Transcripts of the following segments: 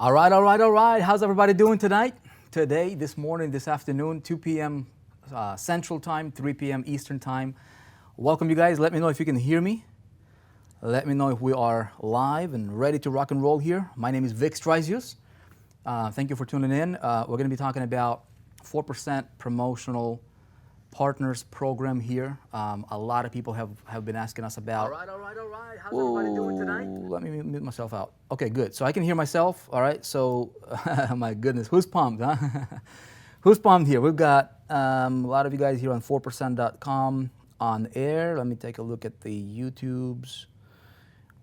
All right, all right, all right. How's everybody doing tonight? Today, this morning, this afternoon, 2 p.m. Central Time, 3 p.m. Eastern Time. Welcome, you guys. Let me know if you can hear me. Let me know if we are live and ready to rock and roll here. My name is Vic Strisius. Thank you for tuning in. We're going to be talking about 4% promotional partners program here. A lot of people have been asking us about. All right. How's everybody doing tonight? Let me mute myself out. Okay, good. So I can hear myself. All right. So, my goodness, who's pumped, huh? Who's pumped here? We've got a lot of you guys here on 4percent.com on air. Let me take a look at the YouTubes.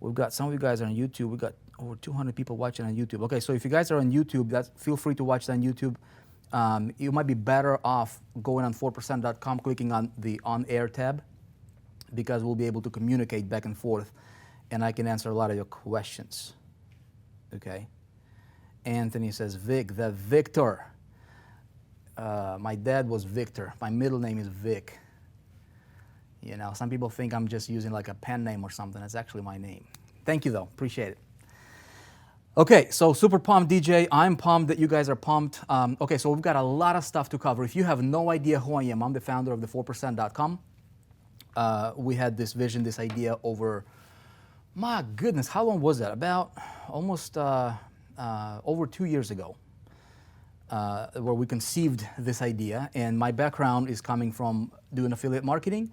We've got some of you guys on YouTube. We've got over 200 people watching on YouTube. Okay, so if you guys are on YouTube, feel free to watch that on YouTube. You might be better off going on 4percent.com, clicking on the on-air tab, because we'll be able to communicate back and forth, and I can answer a lot of your questions. Okay. Anthony says, Vic, the Victor. My dad was Victor. My middle name is Vic. You know, some people think I'm just using like a pen name or something. It's actually my name. Thank you, though. Appreciate it. Okay, so super pumped, DJ. I'm pumped that you guys are pumped. Okay, so we've got a lot of stuff to cover. If you have no idea who I am, I'm the founder of the 4percent.com. We had this vision, this idea over, my goodness, how long was that? About almost over 2 years ago, where we conceived this idea. And my background is coming from doing affiliate marketing,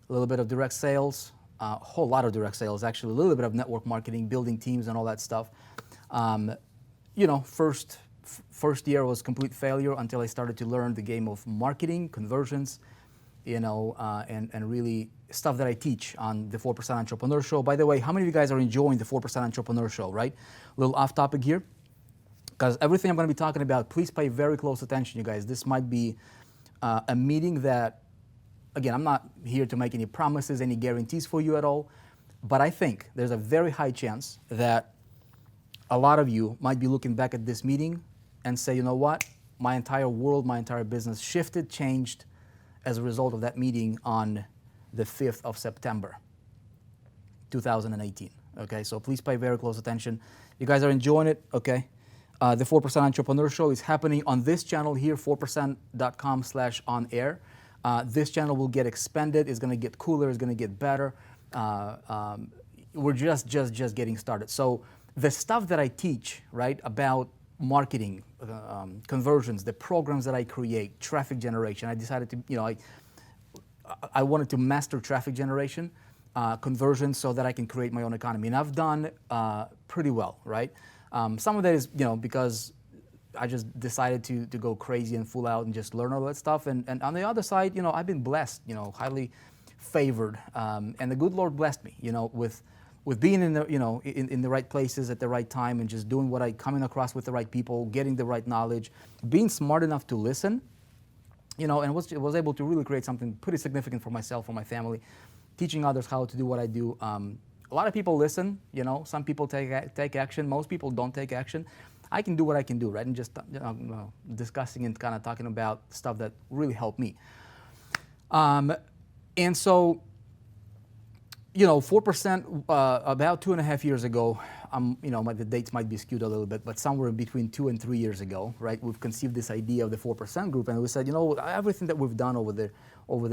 a little bit of direct sales, a whole lot of direct sales, actually, a little bit of network marketing, building teams and all that stuff. You know, first year was complete failure until I started to learn the game of marketing, conversions, you know, and really stuff that I teach on the 4% Entrepreneur Show. By the way, how many of you guys are enjoying the 4% Entrepreneur Show, right? A little off topic here, because everything I'm going to be talking about, please pay very close attention, you guys. This might be a meeting that, again, I'm not here to make any promises, any guarantees for you at all, but I think there's a very high chance that a lot of you might be looking back at this meeting and say, you know what, my entire world, my entire business shifted, changed as a result of that meeting on the 5th of September, 2018. Okay, so please pay very close attention. You guys are enjoying it, okay? The 4% Entrepreneur Show is happening on this channel here, 4percent.com/on-air. This channel will get expanded, it's gonna get cooler, it's gonna get better. We're just getting started. So the stuff that I teach, right, about marketing, conversions, the programs that I create, traffic generation, I decided to, you know, I wanted to master traffic generation, conversions, so that I can create my own economy. And I've done pretty well, right? Some of that is, you know, because I just decided to go crazy and full out and just learn all that stuff. And on the other side, you know, I've been blessed, you know, highly favored. And the good Lord blessed me, you know, with being in the, you know, in the right places at the right time, and just doing coming across with the right people, getting the right knowledge, being smart enough to listen, you know, and was able to really create something pretty significant for myself, for my family, teaching others how to do what I do. A lot of people listen, you know, some people take action, most people don't take action. I can do what I can do, right? And just discussing and kind of talking about stuff that really helped me. And so, you know, 4%, about 2.5 years ago, you know, the dates might be skewed a little bit, but somewhere between 2 and 3 years ago, right, we've conceived this idea of the 4% group, and we said, you know, everything that we've done over the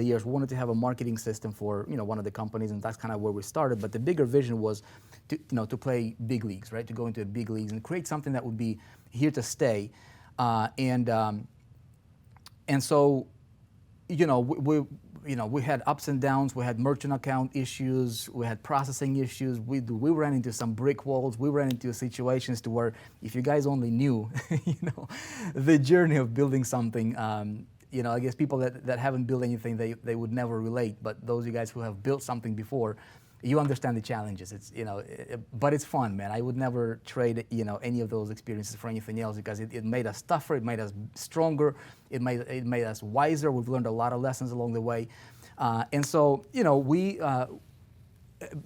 years, we wanted to have a marketing system for, you know, one of the companies, and that's kind of where we started. But the bigger vision was to, you know, to play big leagues, right, to go into big leagues and create something that would be here to stay. And so, you know, we had ups and downs. We had merchant account issues. We had processing issues. We ran into some brick walls. We ran into situations to where, if you guys only knew, you know, the journey of building something. You know, I guess people that haven't built anything, they would never relate. But those of you guys who have built something before, you understand the challenges. It's, you know, but it's fun, man. I would never trade, you know, any of those experiences for anything else, because it made us tougher, it made us stronger, it made us wiser. We've learned a lot of lessons along the way. And so, you know,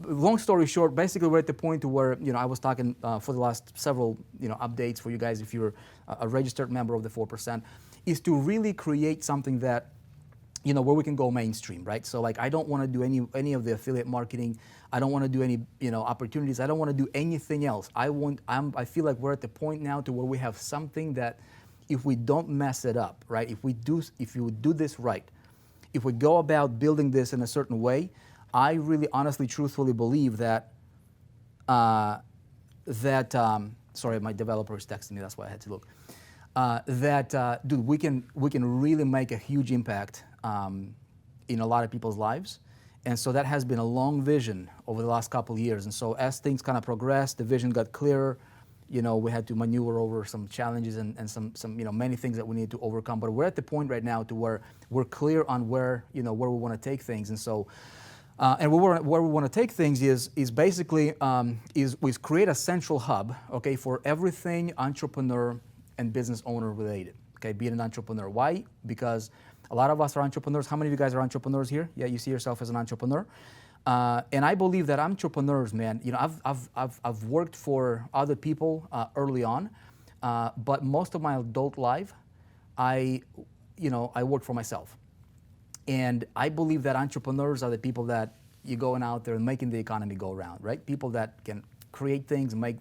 long story short, basically we're at the point to where, you know, I was talking for the last several, you know, updates for you guys, if you're a registered member of the 4%, is to really create something that, where we can go mainstream, right? So like, I don't want to do any of the affiliate marketing. I don't want to do any, opportunities. I don't want to do anything else. I feel like we're at the point now to where we have something that, if we don't mess it up, right? If you do this right, if we go about building this in a certain way, I really, honestly, truthfully believe that, sorry, my developer is texting me. That's why I had to look. Dude, we can really make a huge impact in a lot of people's lives. And so that has been a long vision over the last couple of years. And so as things kind of progressed, the vision got clearer. We had to maneuver over some challenges and some many things that we need to overcome. But we're at the point right now to where we're clear on where we want to take things. And so, where we want to take things is basically is create a central hub, okay, for everything entrepreneur and business owner related, okay, being an entrepreneur. Why? Because a lot of us are entrepreneurs. How many of you guys are entrepreneurs here? Yeah, you see yourself as an entrepreneur. And I believe that entrepreneurs, man, I've worked for other people early on, but most of my adult life, I worked for myself. And I believe that entrepreneurs are the people that you're going out there and making the economy go around, right? People that can create things and make,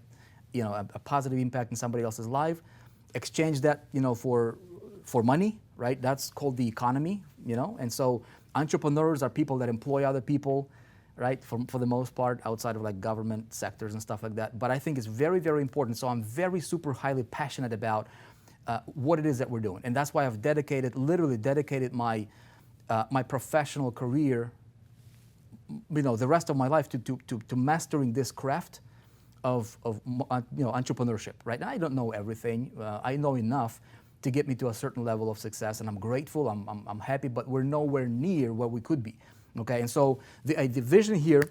a positive impact in somebody else's life, exchange that, for money, right? That's called the economy, And so entrepreneurs are people that employ other people, right? For the most part, outside of like government sectors and stuff like that. But I think it's very, very important. So I'm very super highly passionate about what it is that we're doing. And that's why I've literally dedicated my professional career, the rest of my life to mastering this craft of entrepreneurship, right? Now, I don't know everything. I know enough to get me to a certain level of success, and I'm grateful, I'm happy, but we're nowhere near where we could be, okay? And so the vision here,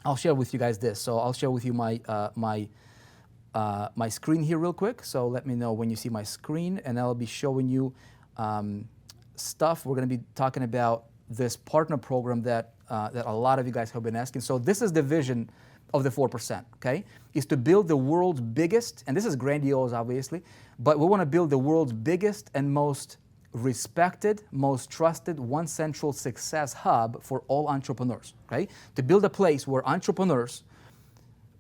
I'll share with you guys this. So I'll share with you my screen here real quick. So let me know when you see my screen, and I'll be showing you stuff. We're going to be talking about this partner program that a lot of you guys have been asking. So this is the vision of the 4%, okay? Is to build the world's biggest, and this is grandiose, obviously, but we want to build the world's biggest and most respected, most trusted, one central success hub for all entrepreneurs, okay? To build a place where entrepreneurs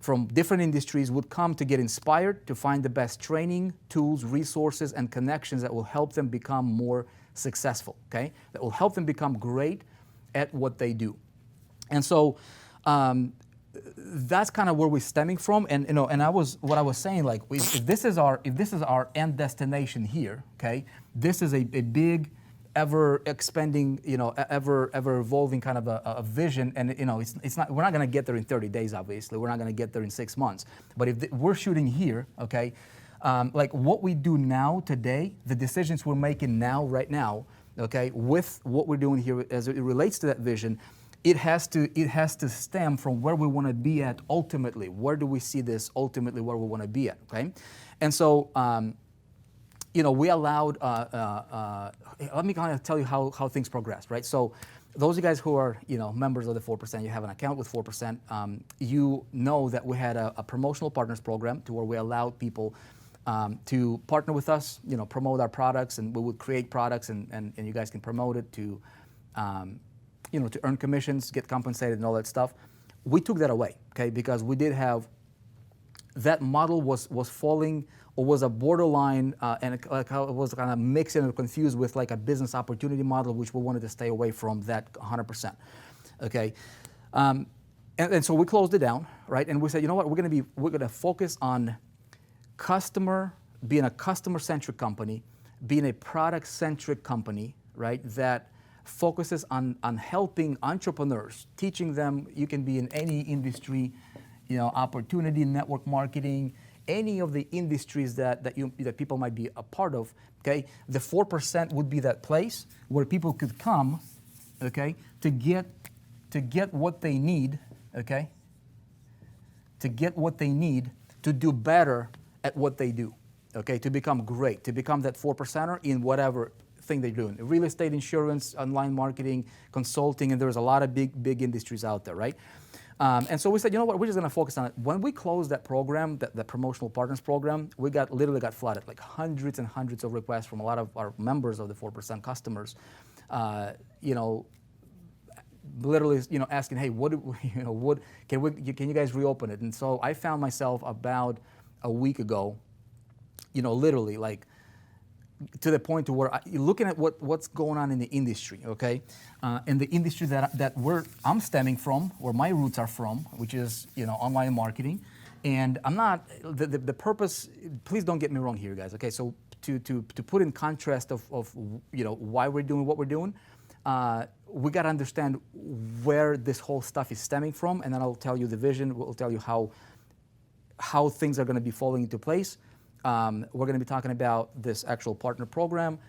from different industries would come to get inspired, to find the best training, tools, resources, and connections that will help them become more successful, okay? That will help them become great at what they do. And so that's kind of where we're stemming from. And what I was saying, like, if this is our end destination here, okay? This is a big, ever expanding, ever evolving kind of a vision. And it's not, we're not going to get there in 30 days, obviously. We're not going to get there in 6 months. But if we're shooting here, okay, like what we do now today, the decisions we're making now, right now, okay, with what we're doing here as it relates to that vision, it has to stem from where we want to be at ultimately. Where do we see this ultimately where we want to be at, okay? And so, we allowed, let me kind of tell you how things progressed, right? So those of you guys who are, members of the 4%, you have an account with 4%, you know that we had a promotional partners program to where we allowed people to partner with us, promote our products, and we would create products and you guys can promote it to earn commissions, get compensated and all that stuff. We took that away, okay? Because we did have, that model was falling, or was a borderline, and it was kind of mixed and confused with like a business opportunity model, which we wanted to stay away from that 100%, okay? And so we closed it down, right? And we said, you know what, we're gonna focus on being a customer-centric company, being a product-centric company, right? That focuses on helping entrepreneurs, teaching them you can be in any industry, opportunity, network marketing, any of the industries that people might be a part of, okay? The 4% would be that place where people could come, okay, to get what they need, okay? To get what they need to do better at what they do, okay? To become great, to become that 4%er in whatever thing they're doing. Real estate, insurance, online marketing, consulting, and there's a lot of big industries out there, right? And so we said, you know what, we're just gonna focus on it. When we closed that program, the promotional partners program, we literally got flooded, like hundreds and hundreds of requests from a lot of our members of the 4% customers you know, literally, you know, asking, hey, what, you know, what can you guys reopen it? And so I found myself about a week ago, you know, literally like to the point to where looking at what's going on in the industry, okay, and the industry that I'm stemming from, where my roots are from, which is, you know, online marketing. And I'm not the purpose. Please don't get me wrong here, guys. Okay, so to put in contrast of you know why we're doing what we're doing, we got to understand where this whole stuff is stemming from, and then I'll tell you the vision. We'll tell you how things are going to be falling into place. We're going to be talking about this actual partner program,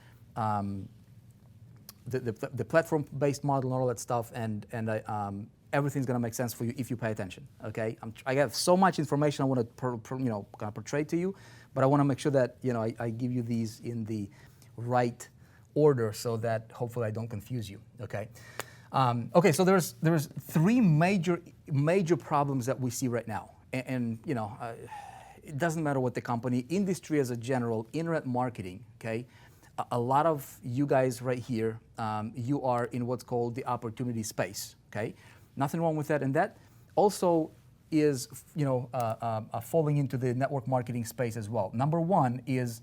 the platform-based model and all that stuff, and everything's going to make sense for you if you pay attention. Okay, I have so much information I want to you know kind of portray to you, but I want to make sure that you know I give you these in the right order so that hopefully I don't confuse you. Okay, okay. So there's three major problems that we see right now, and you know. It doesn't matter what the company, industry as a general, internet marketing, okay? A lot of you guys right here, you are in what's called the opportunity space, okay? Nothing wrong with that. And that also is, you know, falling into the network marketing space as well. Number one is,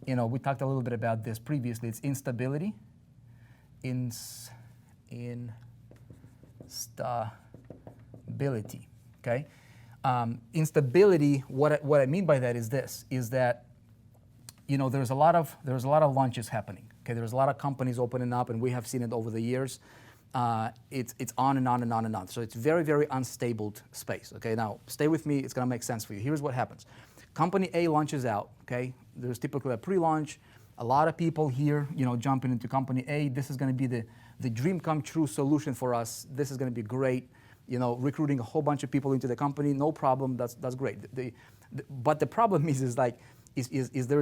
you know, we talked a little bit about this previously, it's instability. Instability, okay? Instability. What I mean by that is this: is that you know there's a lot of launches happening. Okay, there's a lot of companies opening up, and we have seen it over the years. It's on and on and on and on. So it's very unstable space. Okay, now stay with me. It's gonna make sense for you. Here's what happens: company A launches out. Okay, there's typically a pre-launch. A lot of people here, you know, jumping into company A. This is gonna be the dream come true solution for us. This is gonna be great. You know, recruiting a whole bunch of people into the company, no problem. That's great. But the problem is like there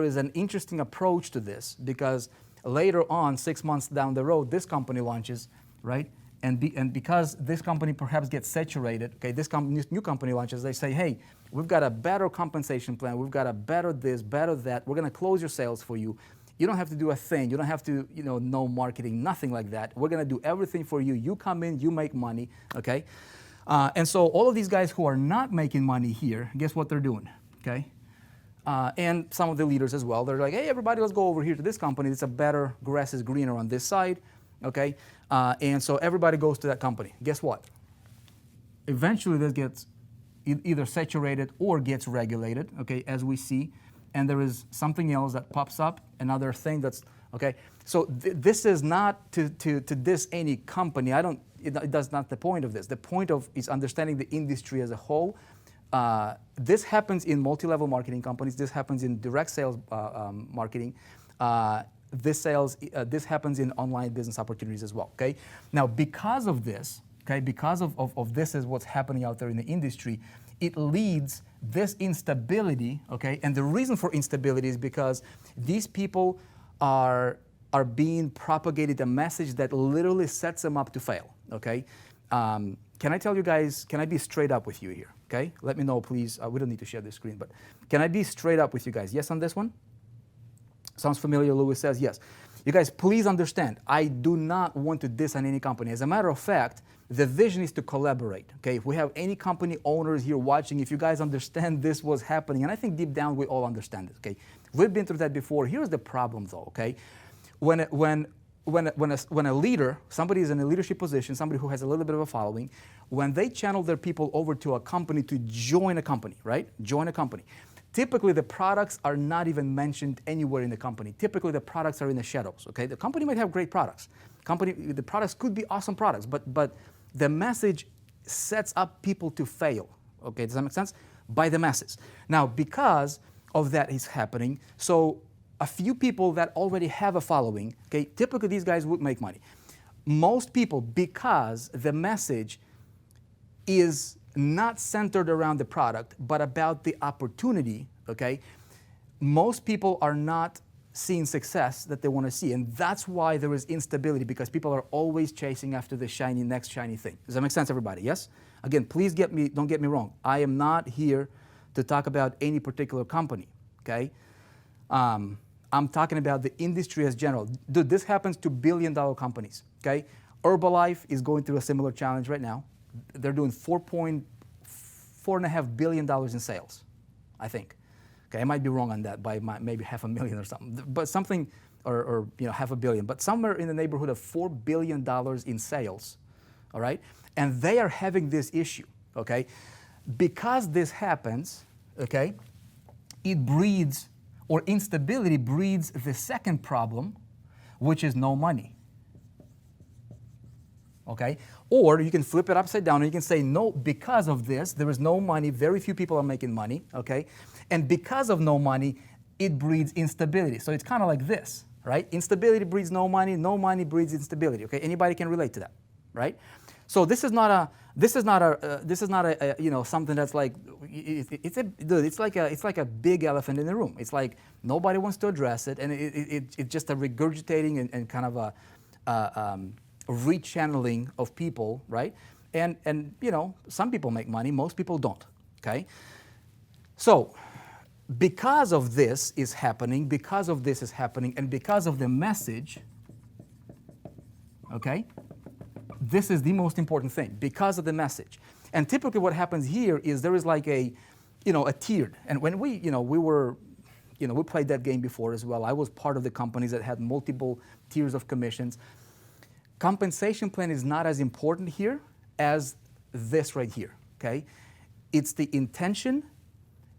is an interesting approach to this, because later on, 6 months down the road, this company launches, right? And because this company perhaps gets saturated, okay, this new company launches, they say, hey, we've got a better compensation plan, we've got a better this, better that. We're going to close your sales for you. You don't have to do a thing. You don't have to, you know marketing, nothing like that. We're going to do everything for you. You come in, you make money, okay? And so all of these guys who are not making money here, guess what they're doing, okay? And some of the leaders as well. They're like, hey, everybody, let's go over here to this company. It's a better, grass is greener on this side, okay? And so everybody goes to that company. Guess what? Eventually this gets either saturated or gets regulated, okay, as we see. And there is something else that pops up, another thing that's, okay? So this is not to diss any company. That's not the point of this. The point of is understanding the industry as a whole. This happens in multi-level marketing companies. This happens in direct sales marketing. This happens in online business opportunities as well, okay? Now, because of this, okay, because of this is what's happening out there in the industry, it leads this instability, okay? And the reason for instability is because these people are being propagated a message that literally sets them up to fail, okay? Can I tell you guys, can I be straight up with you here, okay? Let me know, please. We don't need to share this screen, but can I be straight up with you guys? Yes on this one? Sounds familiar, Louis says yes. You guys, please understand, I do not want to diss on any company. As a matter of fact, the vision is to collaborate, okay? If we have any company owners here watching, if you guys understand this was happening, and I think deep down we all understand it, okay? We've been through that before. Here's the problem though, okay? When a leader, somebody is in a leadership position, somebody who has a little bit of a following, when they channel their people over to a company to join a company, right? Join a company. Typically, the products are not even mentioned anywhere in the company. Typically, the products are in the shadows, okay? The company might have great products. The products could be awesome products, but the message sets up people to fail, okay? Does that make sense? By the masses. Now, because of that is happening, so a few people that already have a following, okay, typically these guys would make money. Most people, because the message is not centered around the product, but about the opportunity, okay? Most people are not seeing success that they want to see, and that's why there is instability, because people are always chasing after the next shiny thing. Does that make sense, everybody? Yes? Again, please don't get me wrong. I am not here to talk about any particular company, okay? I'm talking about the industry as general. Dude, this happens to billion-dollar companies, okay? Herbalife is going through a similar challenge right now. They're doing $4.5 billion in sales, I think. Okay, I might be wrong on that by maybe $500,000 or something, but something, or $500 million, but somewhere in the neighborhood of $4 billion in sales, all right? And they are having this issue, okay? Because this happens, okay, it breeds, or instability breeds the second problem, which is no money. Okay? Or you can flip it upside down and you can say, no, because of this, there is no money, very few people are making money, okay? And because of no money, it breeds instability. So it's kind of like this, right? Instability breeds no money breeds instability, okay? Anybody can relate to that, right? So this is not a something that's like, it's like a big elephant in the room. It's like nobody wants to address it, and it's just a regurgitating and kind of a rechanneling of people, right? And some people make money, most people don't, okay? So because of this is happening, and because of the message, okay? This is the most important thing, because of the message. And typically what happens here is there is like a tiered. And when we played that game before as well. I was part of the companies that had multiple tiers of commissions. Compensation plan is not as important here as this right here, okay? It's the intention,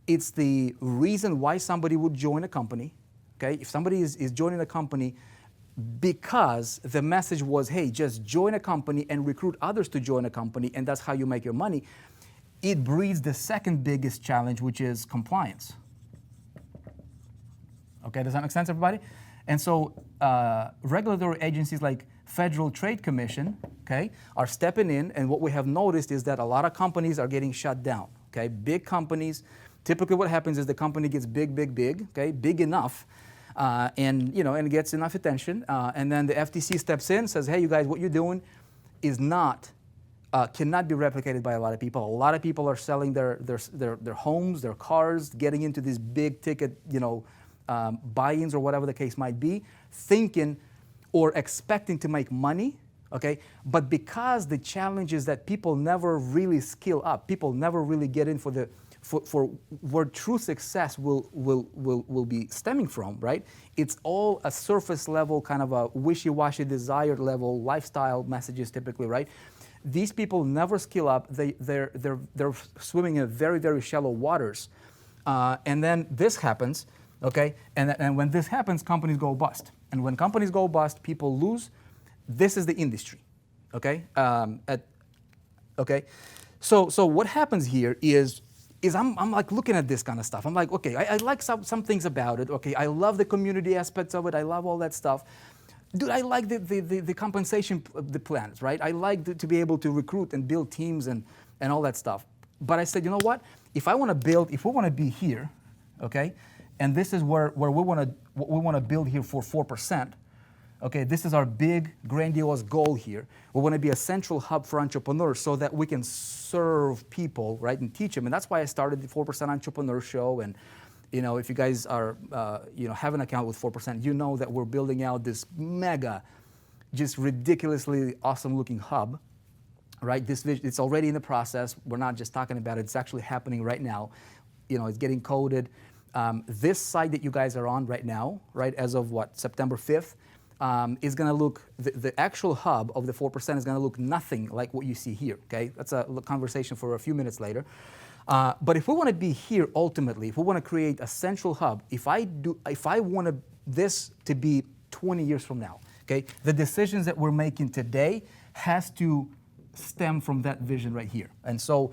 it's the reason why somebody would join a company, okay? If somebody is joining a company because the message was, hey, just join a company and recruit others to join a company, and that's how you make your money, it breeds the second biggest challenge, which is compliance. Okay, does that make sense, everybody? And so regulatory agencies like Federal Trade Commission, okay, are stepping in, and what we have noticed is that a lot of companies are getting shut down, okay? Big companies, typically what happens is the company gets big, okay, big enough, and gets enough attention, and then the FTC steps in, says, hey, you guys, what you're doing is cannot be replicated by a lot of people. A lot of people are selling their homes, their cars, getting into these big ticket, buy-ins or whatever the case might be, thinking or expecting to make money, okay? But because the challenge is that people never really skill up, people never really get in for where true success will be stemming from, right? It's all a surface level, kind of a wishy-washy desired level lifestyle messages typically, right? These people never skill up. They're swimming in very, very shallow waters, and then this happens, okay? And when this happens, companies go bust. And when companies go bust, people lose. This is the industry, okay? So what happens here is I'm like looking at this kind of stuff. I'm like, okay, I like some things about it. Okay, I love the community aspects of it. I love all that stuff. Dude, I like the compensation, the plans, right? I like to be able to recruit and build teams and all that stuff. But I said, you know what? If we want to be here, okay, and this is where we want to build here for 4%. Okay, this is our big, grandiose goal here. We want to be a central hub for entrepreneurs so that we can serve people, right, and teach them. And that's why I started the 4% Entrepreneur Show. And, if you guys are, have an account with 4%, you know that we're building out this mega, just ridiculously awesome-looking hub, right? It's already in the process. We're not just talking about it. It's actually happening right now. It's getting coded. This site that you guys are on right now, right, as of September 5th, is going to look, the actual hub of the 4% is going to look nothing like what you see here, okay? That's a conversation for a few minutes later. But if we want to be here ultimately, if we want to create a central hub, if I want this to be 20 years from now, okay, the decisions that we're making today has to stem from that vision right here. And so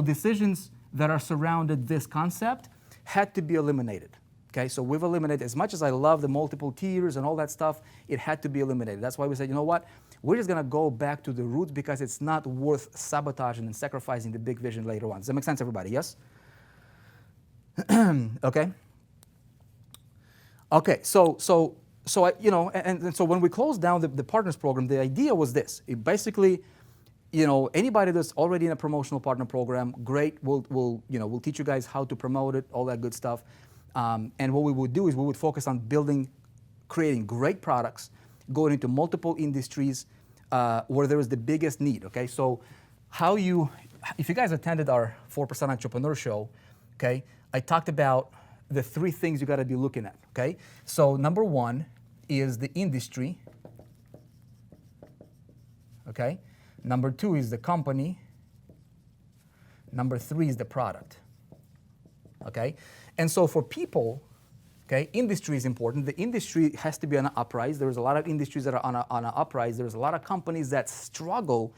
decisions that are surrounded this concept had to be eliminated. Okay, so we've eliminated, as much as I love the multiple tiers and all that stuff, it had to be eliminated. That's why we said, you know what, we're just gonna go back to the roots because it's not worth sabotaging and sacrificing the big vision later on. Does that make sense, everybody? Yes? Okay. Okay, so I, and so when we closed down the partners program, the idea was this. It basically, anybody that's already in a promotional partner program, great. We'll teach you guys how to promote it, all that good stuff. And what we would do is we would focus on creating great products, going into multiple industries where there is the biggest need. Okay, so if you guys attended our 4% Entrepreneur Show, okay, I talked about the 3 things you got to be looking at. Okay, so number 1 is the industry. Okay, number 2 is the company. Number 3 is the product. Okay, and so for people, okay, industry is important. The industry has to be on an uprise. There's a lot of industries that are on an uprise. There's a lot of companies that struggle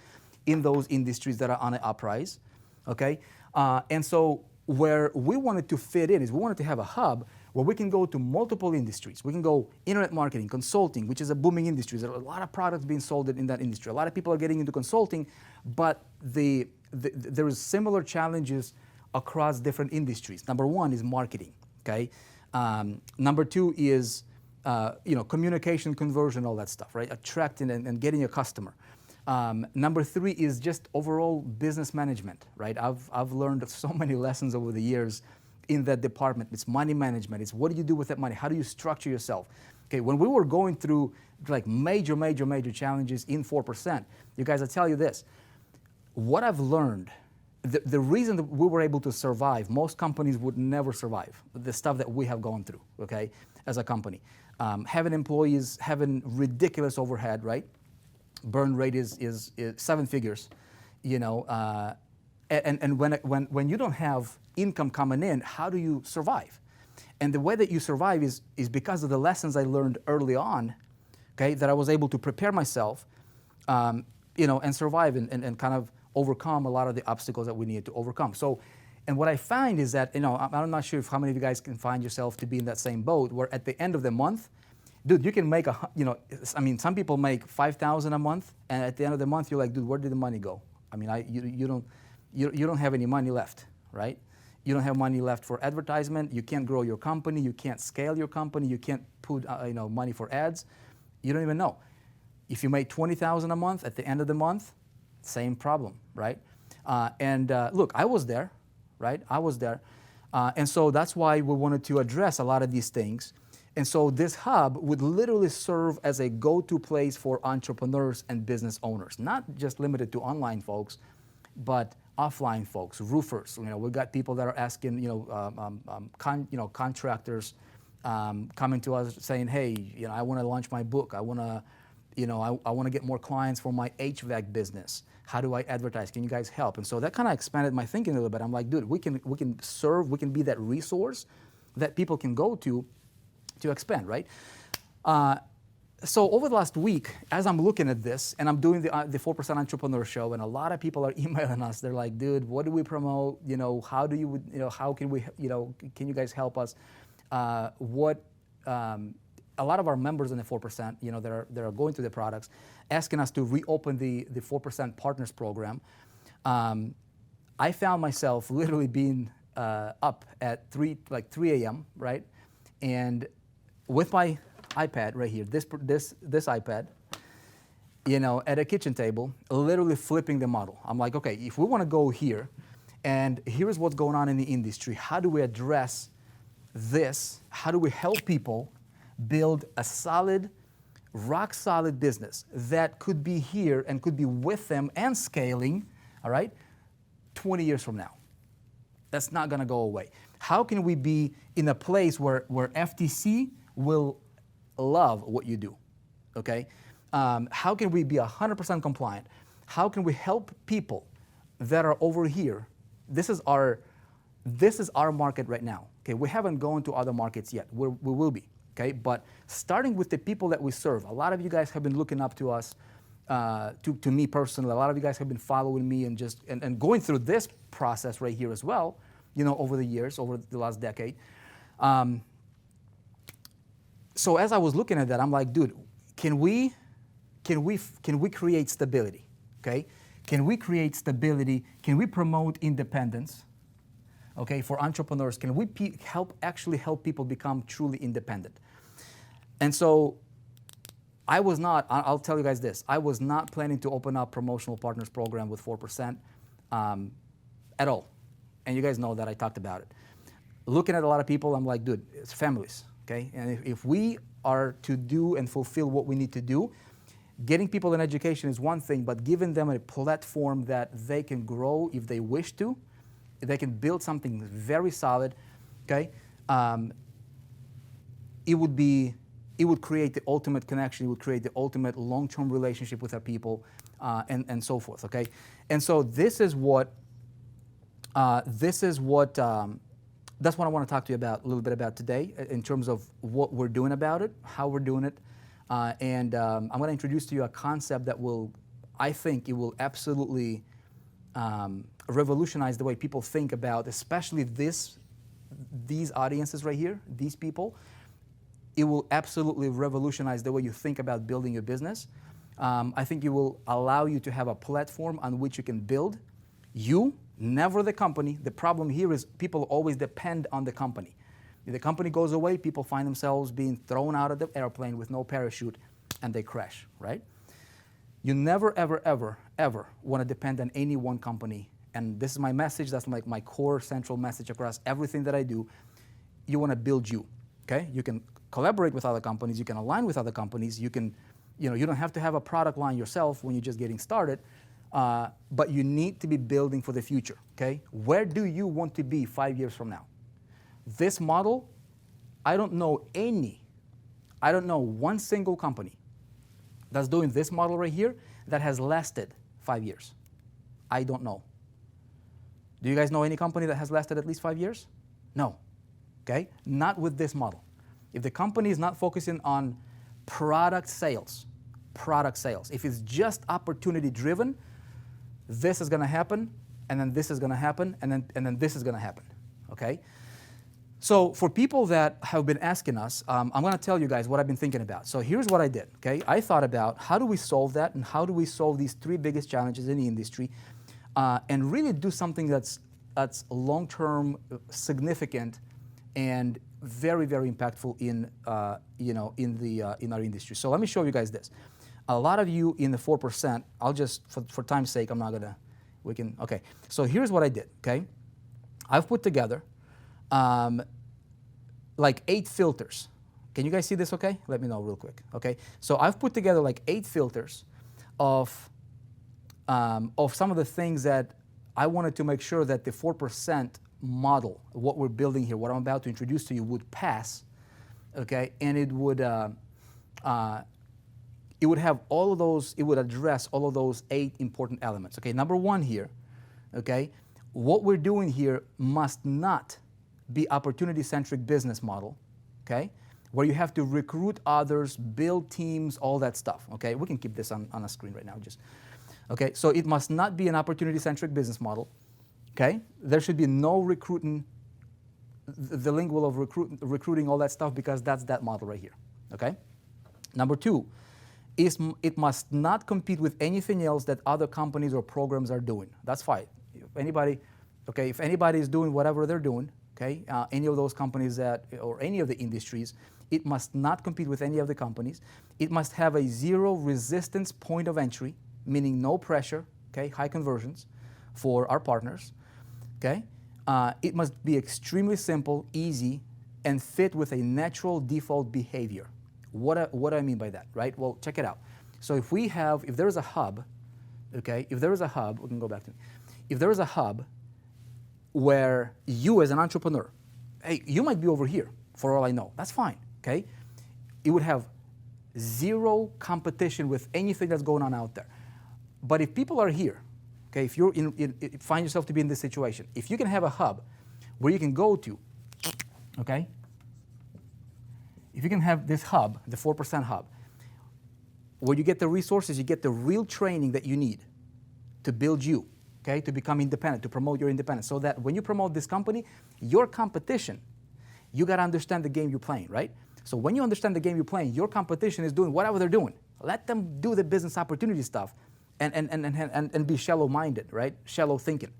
in those industries that are on an uprise. Okay, and so where we wanted to fit in is we wanted to have a hub where we can go to multiple industries. We can go internet marketing, consulting, which is a booming industry. There are a lot of products being sold in that industry. A lot of people are getting into consulting, but there is similar challenges across different industries. Number 1 is marketing. Okay, number 2 is communication, conversion, all that stuff, right? Attracting and getting a customer. Number 3 is just overall business management, right? I've learned so many lessons over the years in that department. It's money management. It's what do you do with that money? How do you structure yourself? Okay, when we were going through like major challenges in 4%, you guys, I tell you this, what I've learned, the reason that we were able to survive, most companies would never survive, the stuff that we have gone through, okay, as a company. Having employees, having ridiculous overhead, right? Burn rate is 7 figures, and when you don't have income coming in, how do you survive? And the way that you survive is because of the lessons I learned early on, okay, that I was able to prepare myself, and survive and kind of overcome a lot of the obstacles that we needed to overcome. So, and what I find is that, I'm not sure how many of you guys can find yourself to be in that same boat where at the end of the month, dude, you can make some people make $5,000 a month, and at the end of the month, you're like, dude, where did the money go? I mean, you don't have any money left, right? You don't have money left for advertisement. You can't grow your company. You can't scale your company. You can't put money for ads. You don't even know. If you make $20,000 a month, at the end of the month, same problem, right? Look, I was there, right? I was there. And so that's why we wanted to address a lot of these things. And so this hub would literally serve as a go-to place for entrepreneurs and business owners, not just limited to online folks, but offline folks, roofers. We've got people that are asking, contractors coming to us saying, hey, I want to launch my book. I want to get more clients for my HVAC business. How do I advertise? Can you guys help? And so that kind of expanded my thinking a little bit. I'm like, dude, we can serve, we can be that resource that people can go to expand, right? So over the last week, as I'm looking at this, and I'm doing the 4% Entrepreneur Show, and a lot of people are emailing us. They're like, dude, what do we promote? How do you, how can we, can you guys help us? A lot of our members in the 4%, that are going through the products, asking us to reopen the 4% Partners Program. I found myself literally being up at 3 a.m., right? And with my iPad right here, this iPad, at a kitchen table, literally flipping the model. I'm like, okay, if we want to go here, and here's what's going on in the industry, how do we address this? How do we help people build a solid, rock solid business that could be here and could be with them and scaling, all right, 20 years from now? That's not going to go away. How can we be in a place where FTC will love what you do, okay? How can we be 100% compliant? How can we help people that are over here? This is our market right now, okay? We haven't gone to other markets yet. We will be, okay? But starting with the people that we serve, a lot of you guys have been looking up to us, to me personally. A lot of you guys have been following me and going through this process right here as well, over the years, over the last decade. So as I was looking at that, I'm like, dude, can we create stability, okay? Can we create stability? Can we promote independence, okay, for entrepreneurs? Can we actually help people become truly independent? And so I'll tell you guys this, I was not planning to open up promotional partners program with 4% at all. And you guys know that I talked about it. looking at a lot of people, I'm like, dude, it's families, okay? And if we are to do and fulfill what we need to do, getting people an education is one thing, but giving them a platform that they can grow if they wish to, they can build something very solid, okay? It would create the ultimate connection. It would create the ultimate long-term relationship with our people, and so forth, okay? And so this is what that's what I want to talk to you about a little bit about today in terms of what we're doing about it, how we're doing it, and I'm going to introduce to you a concept that I think it will absolutely revolutionize the way people think about, especially these audiences right here, these people. It will absolutely revolutionize the way you think about building your business. I think it will allow you to have a platform on which you can build. You, never the company. The problem here is people always depend on the company. If the company goes away, people find themselves being thrown out of the airplane with no parachute, and they crash, right? You never, ever, ever, ever want to depend on any one company. And this is my message. That's like my core central message across everything that I do. You want to build you, okay? You can collaborate with other companies. You can align with other companies. You can, you don't have to have a product line yourself when you're just getting started. But you need to be building for the future, okay? Where do you want to be 5 years from now? This model, I don't know one single company that's doing this model right here that has lasted 5 years. I don't know. Do you guys know any company that has lasted at least 5 years? No, okay? Not with this model. If the company is not focusing on product sales, if it's just opportunity driven, this is going to happen, and then this is going to happen, and then this is going to happen, okay? So for people that have been asking us, I'm going to tell you guys what I've been thinking about. So here's what I did, okay? I thought about how do we solve that, and how do we solve these three biggest challenges in the industry, and really do something that's long-term, significant, and very, very impactful in in our industry. So let me show you guys this. A lot of you in the 4%, I'll just, for time's sake, I'm not gonna, okay. So here's what I did, okay? I've put together like 8 filters. Can you guys see this okay? Let me know real quick, okay? So I've put together like 8 filters of some of the things that I wanted to make sure that the 4% model, what we're building here, what I'm about to introduce to you, would pass, okay? And it would have all of those, it would address all of those 8 important elements. Okay, number 1 here, okay, what we're doing here must not be opportunity-centric business model, okay, where you have to recruit others, build teams, all that stuff, okay? We can keep this on a screen right now, okay, so it must not be an opportunity-centric business model, okay? There should be no recruiting, the lingual of recruiting, all that stuff, because that's that model right here, okay? Number 2, it must not compete with anything else that other companies or programs are doing. That's fine. If anybody is doing whatever they're doing, okay, any of those companies or any of the industries, it must not compete with any of the companies. It must have a zero resistance point of entry, meaning no pressure, okay, high conversions for our partners, okay. It must be extremely simple, easy, and fit with a natural default behavior. What do I mean by that, right? Well, check it out. So if there is a hub, okay, we can go back to it. If there is a hub where you as an entrepreneur, hey, you might be over here for all I know, that's fine, okay? It would have zero competition with anything that's going on out there. But if people are here, okay, if you find yourself to be in this situation, if you can have a hub where you can go to, okay, if you can have this hub, the 4% hub, where you get the resources, you get the real training that you need to build you, okay, to become independent, to promote your independence, so that when you promote this company, your competition, you got to understand the game you're playing, right? So when you understand the game you're playing, your competition is doing whatever they're doing. Let them do the business opportunity stuff and be shallow-minded, right? Shallow thinking.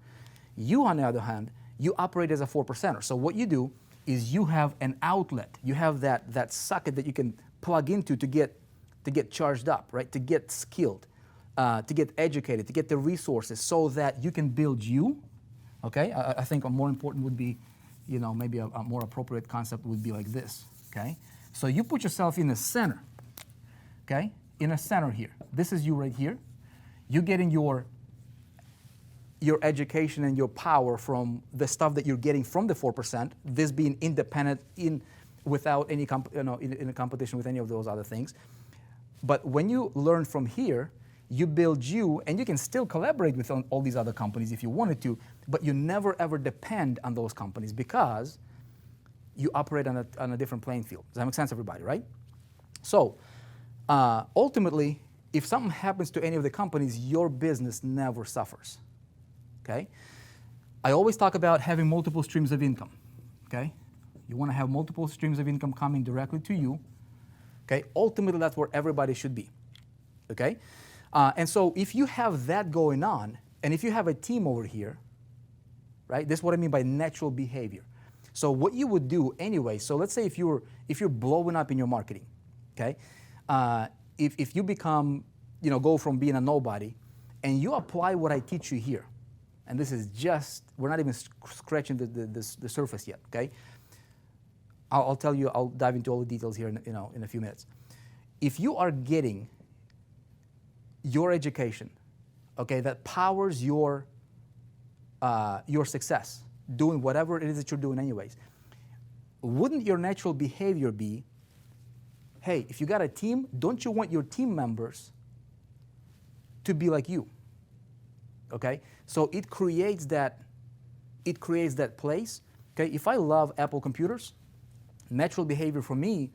You, on the other hand, you operate as a 4%er. So what you do is you have an outlet. You have that socket that you can plug into to get charged up, right? To get skilled, to get educated, to get the resources so that you can build you, okay? I think more important would be maybe a more appropriate concept would be like this, okay? So you put yourself in the center, okay? In the center here. This is you right here. You're getting your education and your power from the stuff that you're getting from the 4%, this being independent without any in a competition with any of those other things. But when you learn from here, you build you, and you can still collaborate with all these other companies if you wanted to, but you never ever depend on those companies because you operate on a different playing field. Does that make sense, everybody, right? So ultimately, if something happens to any of the companies, your business never suffers, okay? I always talk about having multiple streams of income, okay? You want to have multiple streams of income coming directly to you, okay? Ultimately, that's where everybody should be, okay? And so if you have that going on, and if you have a team over here, right? This is what I mean by natural behavior. So what you would do anyway, so let's say if you're blowing up in your marketing, okay? If you become, go from being a nobody, and you apply what I teach you here, and this is just, we're not even scratching the surface yet, okay? I'll tell you, I'll dive into all the details here in a few minutes. If you are getting your education, okay, that powers your success, doing whatever it is that you're doing anyways, wouldn't your natural behavior be, hey, if you got a team, don't you want your team members to be like you? Okay? So it creates that place. Okay? If I love Apple computers, natural behavior for me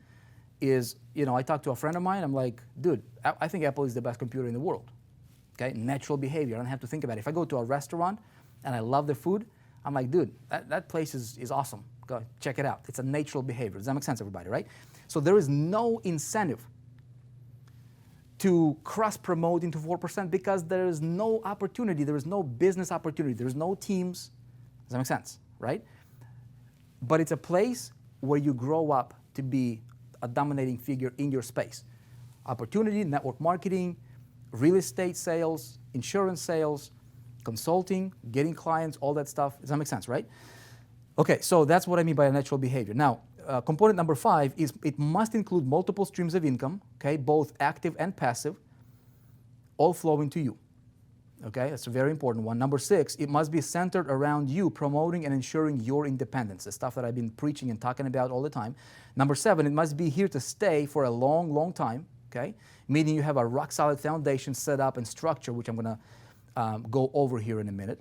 is, I talk to a friend of mine, I'm like, dude, I think Apple is the best computer in the world. Okay? Natural behavior. I don't have to think about it. If I go to a restaurant and I love the food, I'm like, dude, that place is awesome. Go check it out. It's a natural behavior. Does that make sense, everybody, right? So there is no incentive to cross-promote into 4% because there is no opportunity. There is no business opportunity. There is no teams. Does that make sense, right? But it's a place where you grow up to be a dominating figure in your space. Opportunity, network marketing, real estate sales, insurance sales, consulting, getting clients, all that stuff. Does that make sense, right? Okay, so that's what I mean by a natural behavior. Now, component number 5 is it must include multiple streams of income, okay, both active and passive, all flowing to you. Okay, that's a very important one. Number 6, it must be centered around you, promoting and ensuring your independence, the stuff that I've been preaching and talking about all the time. Number 7, it must be here to stay for a long, long time, okay, meaning you have a rock-solid foundation set up and structure, which I'm going to go over here in a minute.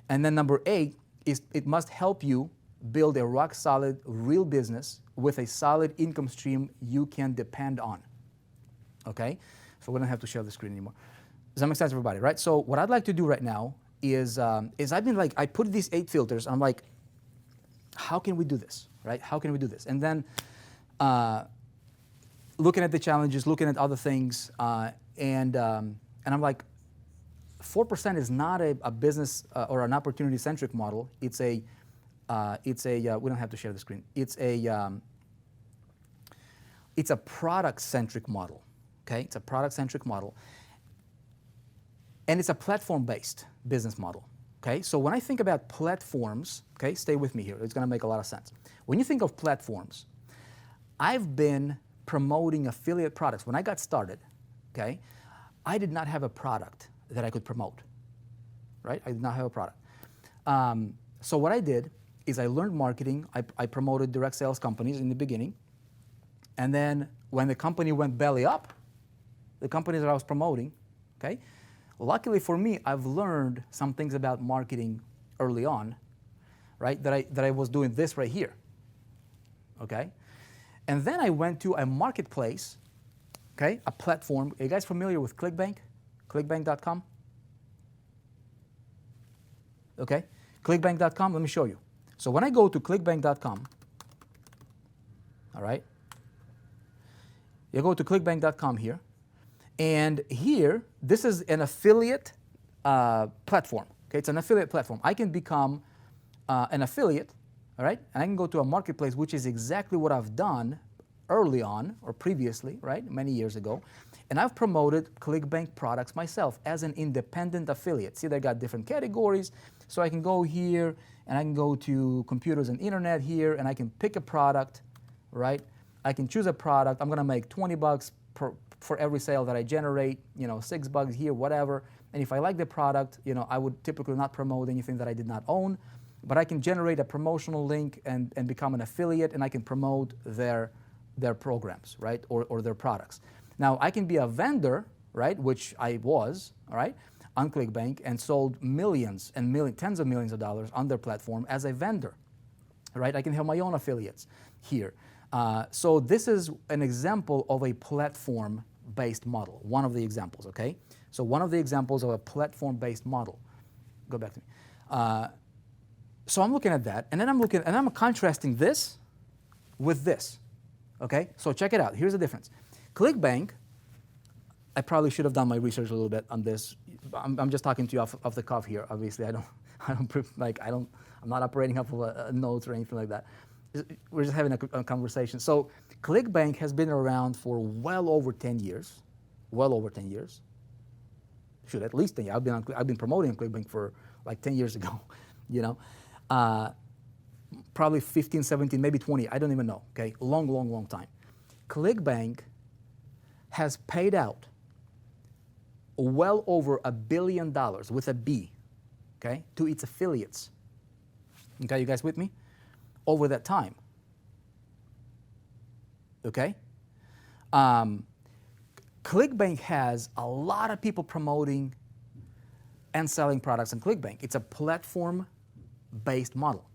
And then number 8 is it must help you build a rock-solid, real business with a solid income stream you can depend on, okay? So we don't have to share the screen anymore. Does that make sense, everybody, right? So what I'd like to do right now is I've been like, I put these 8 filters, I'm like, how can we do this, right? How can we do this? And then looking at the challenges, looking at other things, and I'm like, 4% is not a business or an opportunity-centric model. It's a we don't have to share the screen. It's a product-centric model, okay? It's a product-centric model. And it's a platform-based business model, okay? So when I think about platforms, okay, stay with me here. It's going to make a lot of sense. When you think of platforms, I've been promoting affiliate products. When I got started, okay, I did not have a product that I could promote, right? I did not have a product. So what I did is I learned marketing. I promoted direct sales companies in the beginning. And then when the company went belly up, the companies that I was promoting, okay, luckily for me, I've learned some things about marketing early on, right, that I was doing this right here, okay? And then I went to a marketplace, okay, a platform. Are you guys familiar with ClickBank? ClickBank.com? Okay, ClickBank.com, let me show you. So when I go to ClickBank.com, all right, you go to ClickBank.com here, and here, this is an affiliate platform. Okay, it's an affiliate platform. I can become an affiliate, all right, and I can go to a marketplace, which is exactly what I've done early on or previously, right, many years ago. And I've promoted ClickBank products myself as an independent affiliate. See, they got different categories. So I can go here and I can go to computers and internet here and I can pick a product, right? I can choose a product. I'm gonna make 20 bucks for every sale that I generate, you know, $6 here, whatever. And if I like the product, you know, I would typically not promote anything that I did not own, but I can generate a promotional link and become an affiliate, and I can promote their programs, right, or their products. Now, I can be a vendor, right, which I was, all right, on ClickBank and sold millions and tens of millions of dollars on their platform as a vendor, right? I can have my own affiliates here. So this is an example of a platform-based model, one of the examples, okay? So one of the examples of a platform-based model. Go back to me. So I'm looking at that, and then I'm contrasting this with this, okay? So check it out. Here's the difference. ClickBank, I probably should have done my research a little bit on this. I'm just talking to you off the cuff here. Obviously, I'm not operating off of notes or anything like that. We're just having a conversation. So ClickBank has been around for well over 10 years. Well over 10 years. Should at least 10 years. I've been promoting ClickBank for like 10 years ago, you know. Probably 15, 17, maybe 20. I don't even know, okay? Long time. ClickBank has paid out well over $1 billion with a B, okay, to its affiliates. Okay, you guys with me? Over that time. Okay? ClickBank has a lot of people promoting and selling products on ClickBank. It's a platform-based model.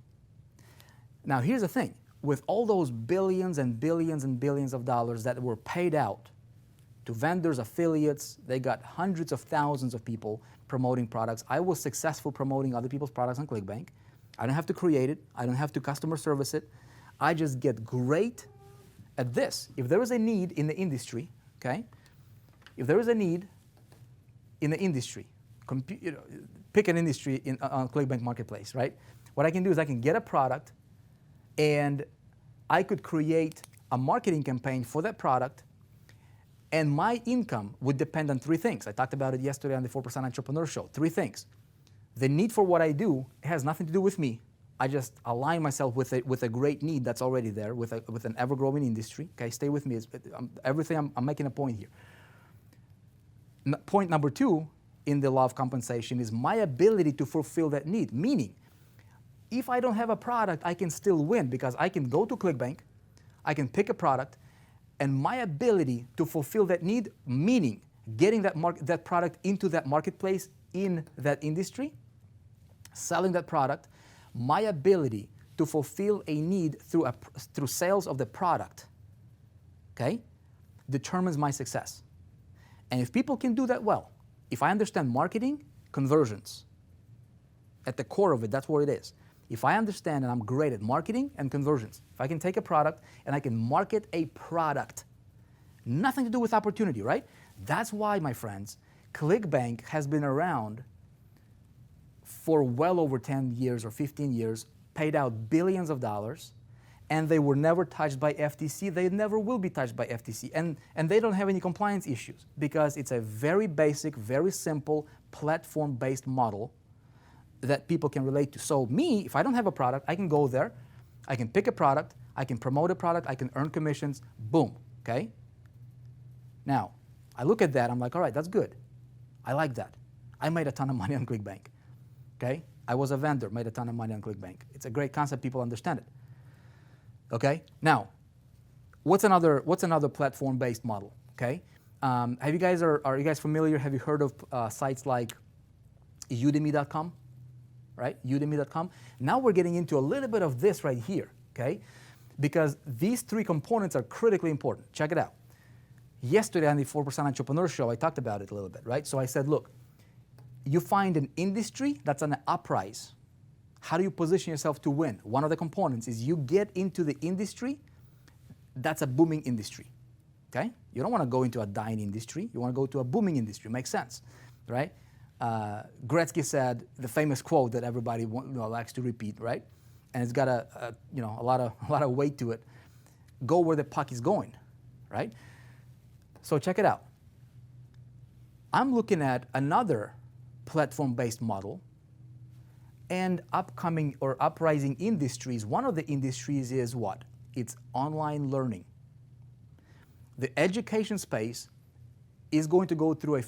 Now, here's the thing. With all those billions and billions and billions of dollars that were paid out to vendors, affiliates, they got hundreds of thousands of people promoting products. I was successful promoting other people's products on ClickBank. I don't have to create it. I don't have to customer service it. I just get great at this. If there is a need in the industry, okay? If there is a need in the industry, pick an industry on ClickBank Marketplace, right? What I can do is I can get a product and I could create a marketing campaign for that product, and my income would depend on three things. I talked about it yesterday on the 4% Entrepreneur Show. Three things. The need for what I do has nothing to do with me. I just align myself with a great need that's already there, with an ever-growing industry. Okay, stay with me. I'm making a point here. Point number two in the law of compensation is my ability to fulfill that need. Meaning, if I don't have a product, I can still win because I can go to ClickBank, I can pick a product, and my ability to fulfill that need, meaning getting that product into that marketplace in that industry, selling that product, my ability to fulfill a need through sales of the product, okay, determines my success. And if people can do that well, if I understand marketing, conversions, at the core of it, that's what it is. If I understand and I'm great at marketing and conversions, if I can take a product and I can market a product, nothing to do with opportunity, right? That's why, my friends, ClickBank has been around for well over 10 years or 15 years, paid out billions of dollars, and they were never touched by FTC. They never will be touched by FTC. And they don't have any compliance issues because it's a very basic, very simple, platform-based model that people can relate to. So me, if I don't have a product, I can go there, I can pick a product, I can promote a product, I can earn commissions, boom, okay? Now, I look at that, I'm like, all right, that's good. I like that. I made a ton of money on ClickBank, okay? I was a vendor, made a ton of money on ClickBank. It's a great concept, people understand it, okay? Now, what's another platform-based model, okay? Are you guys familiar, have you heard of sites like Udemy.com? Right, Udemy.com. Now we're getting into a little bit of this right here, okay? Because these three components are critically important. Check it out. Yesterday on the 4% Entrepreneur Show, I talked about it a little bit, right? So I said, look, you find an industry that's on an uprise. How do you position yourself to win? One of the components is you get into the industry that's a booming industry, okay? You don't want to go into a dying industry. You want to go to a booming industry. Makes sense, right? Gretzky said the famous quote that everybody likes to repeat, right? And it's got a lot of weight to it. go where the puck is going, right? So check it out. I'm looking at another platform-based model and upcoming or uprising industries. One of the industries is what? It's online learning. The education space is going to go through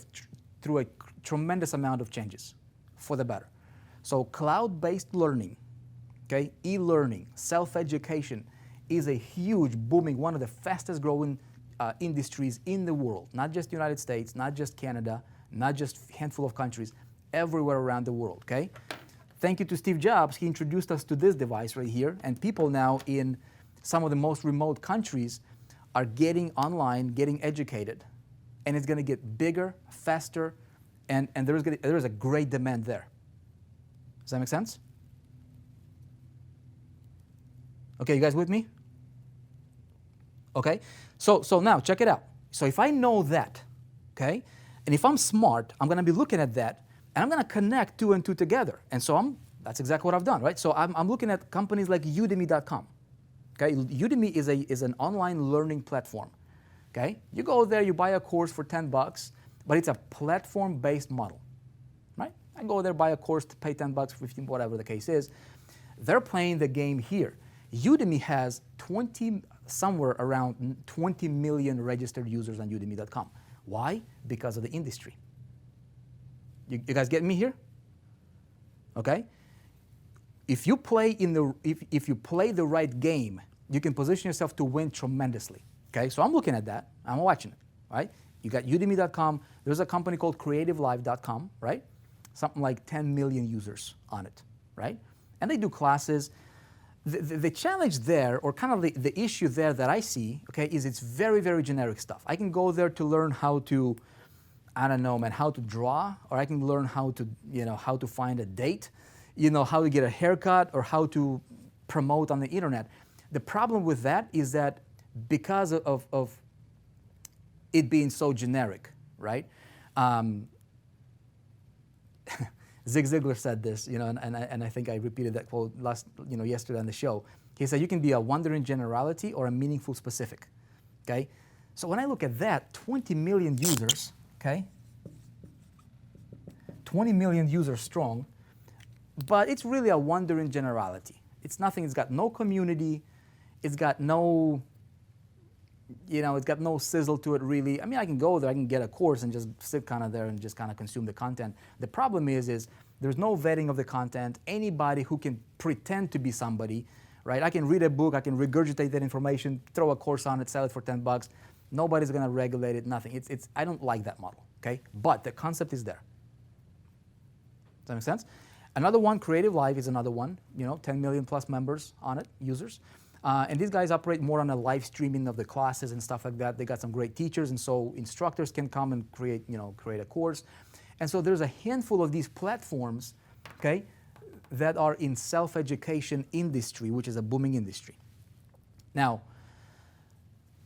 a tremendous amount of changes for the better. So cloud-based learning, okay, e-learning, self-education is a huge, booming, one of the fastest growing industries in the world, not just the United States, not just Canada, not just a handful of countries, everywhere around the world, okay? Thank you to Steve Jobs. He introduced us to this device right here, and people now in some of the most remote countries are getting online, getting educated, and it's going to get bigger, faster, and there's a great demand there. Does that make sense? Okay, you guys with me? Okay, so now check it out. So if I know that, okay, and if I'm smart, I'm going to be looking at that, and I'm going to connect two and two together. And so that's exactly what I've done, right? So I'm looking at companies like Udemy.com. Okay, Udemy is an online learning platform. Okay, you go there, you buy a course for $10, but it's a platform-based model, right? I go there, buy a course to pay $10, 15, whatever the case is. They're playing the game here. Udemy has somewhere around 20 million registered users on Udemy.com. Why? Because of the industry. You guys get me here? Okay. If you play if you play the right game, you can position yourself to win tremendously. Okay. So I'm looking at that. I'm watching it. Right. You got Udemy.com. There's a company called CreativeLive.com. Right. Something like 10 million users on it. Right. And they do classes. The challenge there, or kind of the issue there that I see, okay, is it's very, very generic stuff. I can go there to learn how to, I don't know, man, how to draw, or I can learn how to, how to find a date, how to get a haircut, or how to promote on the internet. The problem with that is that because of it being so generic, right? Zig Ziglar said this, and I think I repeated that quote yesterday on the show. He said, you can be a wandering generality or a meaningful specific, okay? So when I look at that, 20 million users, okay? 20 million users strong, but it's really a wandering generality. It's nothing, it's got no community, it's got no, it's got no sizzle to it really. I mean, I can go there, I can get a course and just sit kind of there and just kind of consume the content. The problem is there's no vetting of the content. Anybody who can pretend to be somebody, right? I can read a book, I can regurgitate that information, throw a course on it, sell it for $10. Nobody's gonna regulate it, nothing. I don't like that model, okay? But the concept is there. Does that make sense? Another one, Creative Live is another one, 10 million plus members on it, users. And these guys operate more on a live streaming of the classes and stuff like that. They got some great teachers, and so instructors can come and create a course. And so there's a handful of these platforms, okay, that are in self-education industry, which is a booming industry. Now,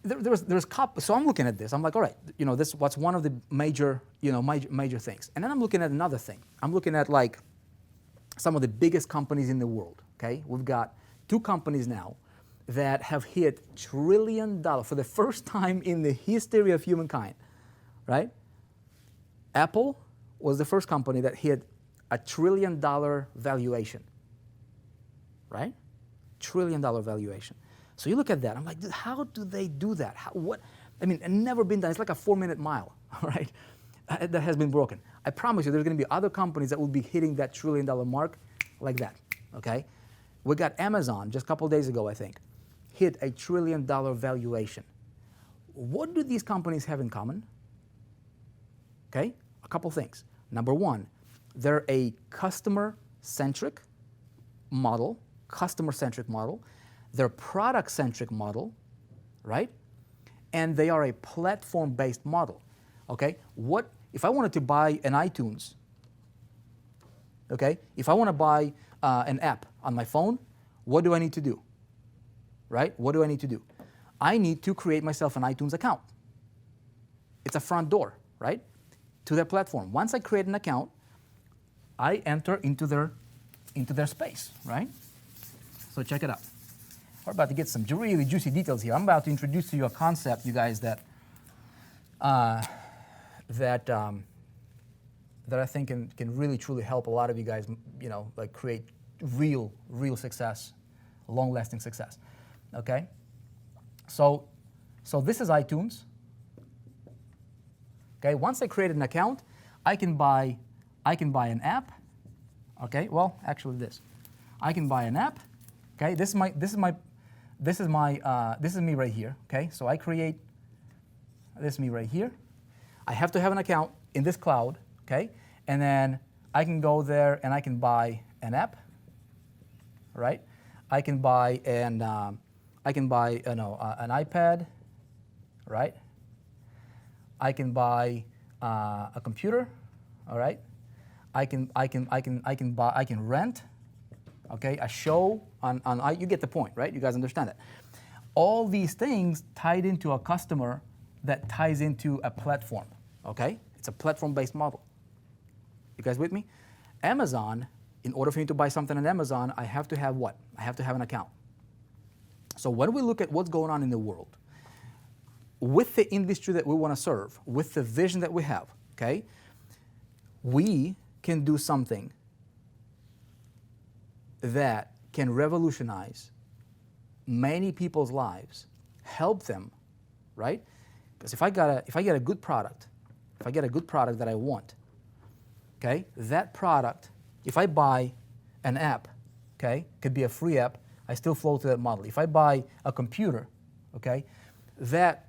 so I'm looking at this. I'm like, all right, this what's one of the major things. And then I'm looking at another thing. I'm looking at like some of the biggest companies in the world. Okay, we've got two companies now that have hit $1 trillion for the first time in the history of humankind, right? Apple was the first company that hit $1 trillion valuation, right? $1 trillion valuation. So you look at that, I'm like, dude, how do they do that? Never been done. It's like a 4-minute mile, right? That has been broken. I promise you, there's going to be other companies that will be hitting that $1 trillion mark like that, okay? We got Amazon just a couple days ago, I think, hit $1 trillion valuation. What do these companies have in common? Okay, a couple things. Number one, they're a customer-centric model. They're product-centric model, right? And they are a platform-based model, okay? What if I wanted to buy an iTunes, okay? If I want to buy an app on my phone, what do I need to do, right? What do I need to do? I need to create myself an iTunes account. It's a front door, right, to their platform. Once I create an account, I enter into their space, right? So check it out. we're about to get some really juicy details here. I'm about to introduce to you a concept, you guys, that that I think can really truly help a lot of you guys, like create real success, long-lasting success. Okay, so this is iTunes. Okay, once I create an account, I can buy an app. Okay, well, actually this, I can buy an app. Okay, this is me right here. Okay, so I create this is me right here. I have to have an account in this cloud. Okay, and then I can go there and I can buy an app. Right, I can buy an iPad. Right, I can buy a computer. All right, I can rent. Okay, a show on you get the point, right? You guys understand it. All these things tied into a customer that ties into a platform. Okay, it's a platform-based model. You guys with me? Amazon, in order for me to buy something on Amazon, I have to have what? I have to have an account. So when we look at what's going on in the world, with the industry that we want to serve, with the vision that we have, okay, we can do something that can revolutionize many people's lives, help them, right? Because if I get a good product, if I get a good product that I want, okay, that product, if I buy an app, okay, could be a free app, I still flow to that model. If I buy a computer, okay, that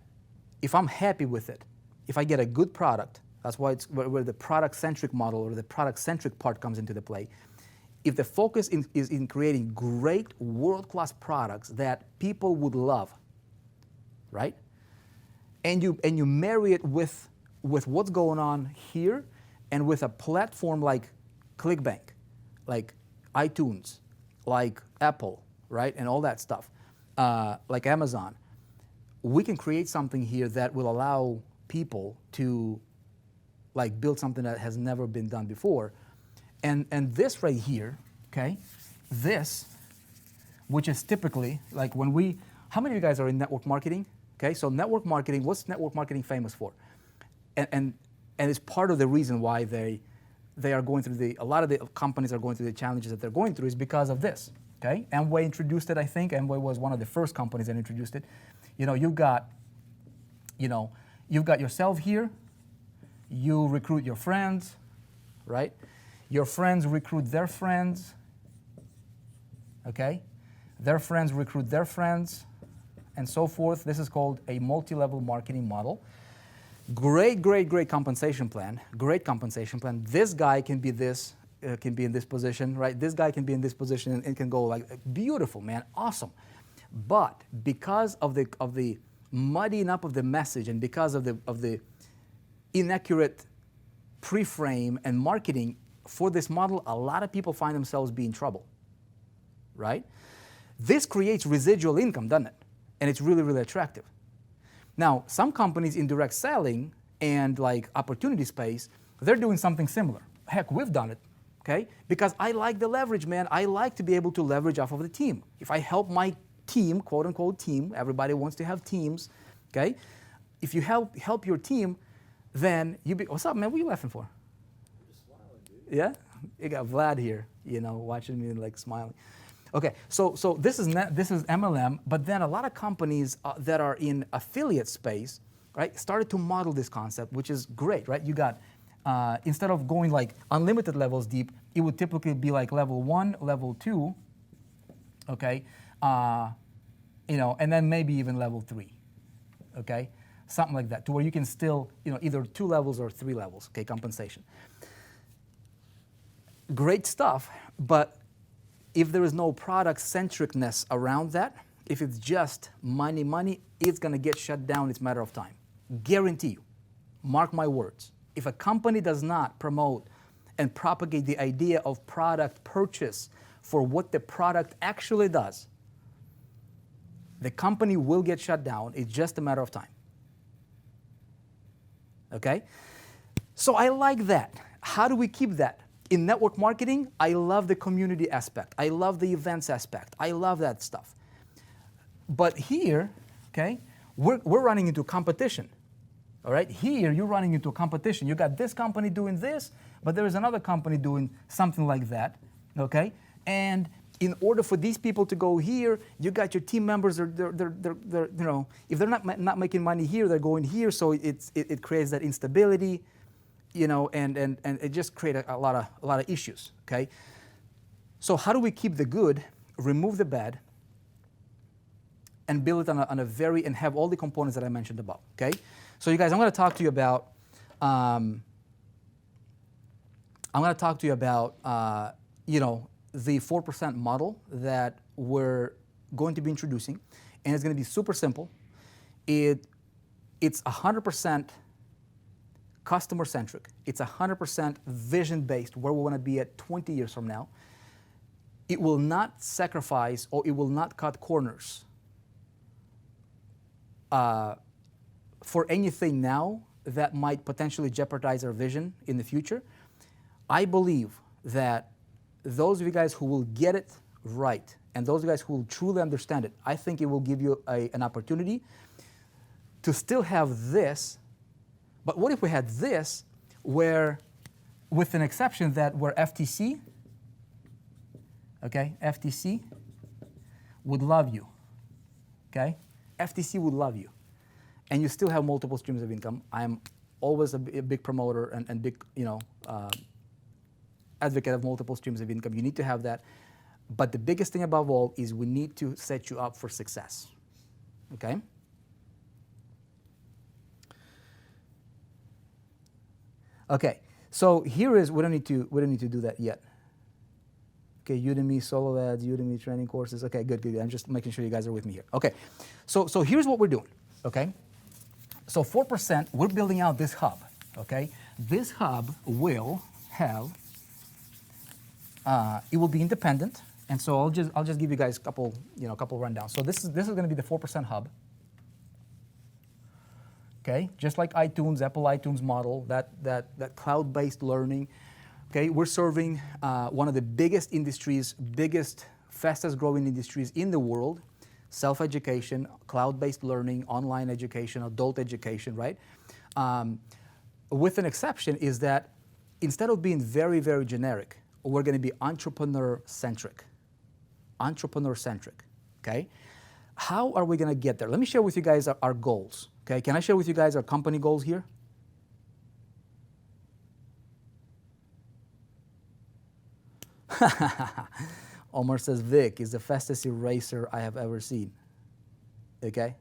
if I'm happy with it, if I get a good product, that's why it's where the product-centric model or the product-centric part comes into the play. If the focus is in creating great world-class products that people would love, right? And you marry it with what's going on here and with a platform like ClickBank, like iTunes, like Apple, right? And all that stuff, like Amazon, we can create something here that will allow people to like build something that has never been done before. And this right here, okay, this, which is typically like when how many of you guys are in network marketing? Okay, so network marketing, what's network marketing famous for? And it's part of the reason why they are going through a lot of the companies are going through the challenges that they're going through is because of this. Okay, Amway introduced it, I think. Amway was one of the first companies that introduced it. You've got yourself here. You recruit your friends, right? Your friends recruit their friends. Okay, their friends recruit their friends, and so forth. This is called a multi-level marketing model. Great compensation plan. Great compensation plan. This guy can be this. Can be in this position, right? This guy can be in this position and can go like beautiful, man, awesome. But because of the muddying up of the message and because of the inaccurate pre-frame and marketing for this model, a lot of people find themselves being in trouble, right? This creates residual income, doesn't it? And it's really attractive. Now, some companies in direct selling and like opportunity space, they're doing something similar. Heck, we've done it. Okay? Because I like the leverage, man. I like to be able to leverage off of the team. If I help my team, quote unquote team, everybody wants to have teams, okay? If you help your team, then what's up, man? What are you laughing for? I'm just smiling, dude. Yeah? You got Vlad here, watching me like smiling. Okay, so this is MLM, but then a lot of companies that are in affiliate space, right, started to model this concept, which is great, right? You got instead of going like unlimited levels deep, it would typically be like level 1, level 2, okay, and then maybe even level 3, okay, something like that, to where you can still, either 2 levels or 3 levels, okay, compensation. Great stuff, but if there is no product-centricness around that, if it's just money, it's going to get shut down. It's a matter of time. Guarantee you. Mark my words. If a company does not promote and propagate the idea of product purchase for what the product actually does, the company will get shut down. It's just a matter of time. Okay? So I like that. How do we keep that? In network marketing, I love the community aspect. I love the events aspect. I love that stuff. But here, okay, we're running into competition. All right, here you're running into a competition. You got this company doing this, but there is another company doing something like that, okay? And in order for these people to go here, you got your team members. They're you know, if they're not making money here, they're going here. So it creates that instability, you know, and it just creates a lot of issues, okay? So how do we keep the good, remove the bad, and build it on a very, and have all the components that I mentioned above, okay? So you guys, I'm going to talk to you about, you know, the 4% model that we're going to be introducing, and it's going to be super simple. It's 100% customer-centric. It's 100% vision-based, where we want to be at 20 years from now. It will not sacrifice, or it will not cut corners for anything now that might potentially jeopardize our vision in the future. I believe that those of you guys who will get it right, and those of you guys who will truly understand it, I think it will give you an opportunity to still have this. But what if we had this, where, with an exception that where FTC, okay, FTC would love you, okay? FTC would love you. And you still have multiple streams of income. I'm always a big promoter and big, you know, advocate of multiple streams of income. You need to have that. But the biggest thing above all is we need to set you up for success, okay? Okay, so here is, we don't need to do that yet. Okay, Udemy, solo ads, Udemy training courses. Okay, good. I'm just making sure you guys are with me here. Okay, so here's what we're doing, okay? So 4%, we're building out this hub, okay? This hub will have, it will be independent, and so I'll just give you guys a couple rundowns. So this is going to be the 4% hub, okay? Just like iTunes, Apple iTunes model, that cloud-based learning. Okay, we're serving one of the biggest industries, fastest growing industries in the world, self-education, cloud-based learning, online education, adult education, right? With an exception is that instead of being very, very generic, we're going to be entrepreneur-centric, okay? How are we going to get there? Let me share with you guys our goals, okay? Can I share with you guys our company goals here? Omar says, Vic is the fastest eraser I have ever seen. Okay?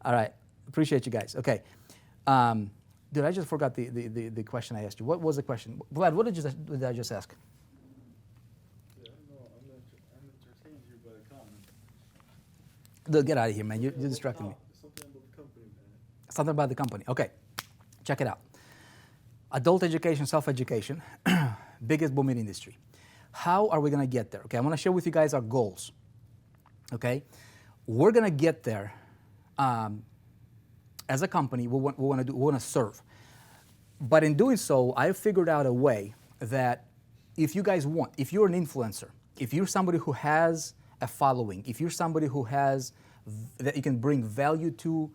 All right. Appreciate you guys. Okay. Dude, I just forgot the question I asked you. What was the question? Vlad, what did I just ask? Yeah, no, I'm entertained here by the comment. Dude, get out of here, man. You're distracting me. Something about the company, man. Something about the company. Okay. Check it out. Adult education, self-education, biggest booming industry. How are we going to get there? Okay, I'm going to share with you guys our goals. Okay, we're going to get there as a company. We want to serve, but in doing so, I figured out a way that if you guys want, if you're an influencer, if you're somebody who has a following, if you're somebody who has that you can bring value to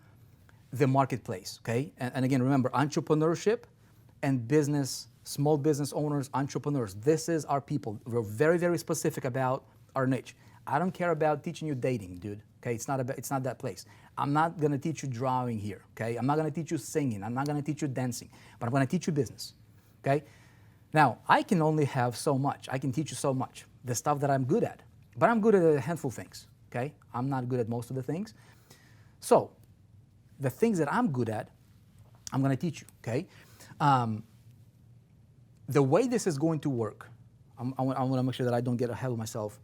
the marketplace. Okay, and again, remember entrepreneurship and business. Small business owners, entrepreneurs. This is our people. We're very, very specific about our niche. I don't care about teaching you dating, dude. Okay, it's not that place. I'm not gonna teach you drawing here. Okay, I'm not gonna teach you singing. I'm not gonna teach you dancing. But I'm gonna teach you business. Okay. Now I can only have so much. I can teach you so much. The stuff that I'm good at. But I'm good at a handful of things. Okay. I'm not good at most of the things. So the things that I'm good at, I'm gonna teach you. Okay. The way this is going to work, I want to make sure that I don't get ahead of myself,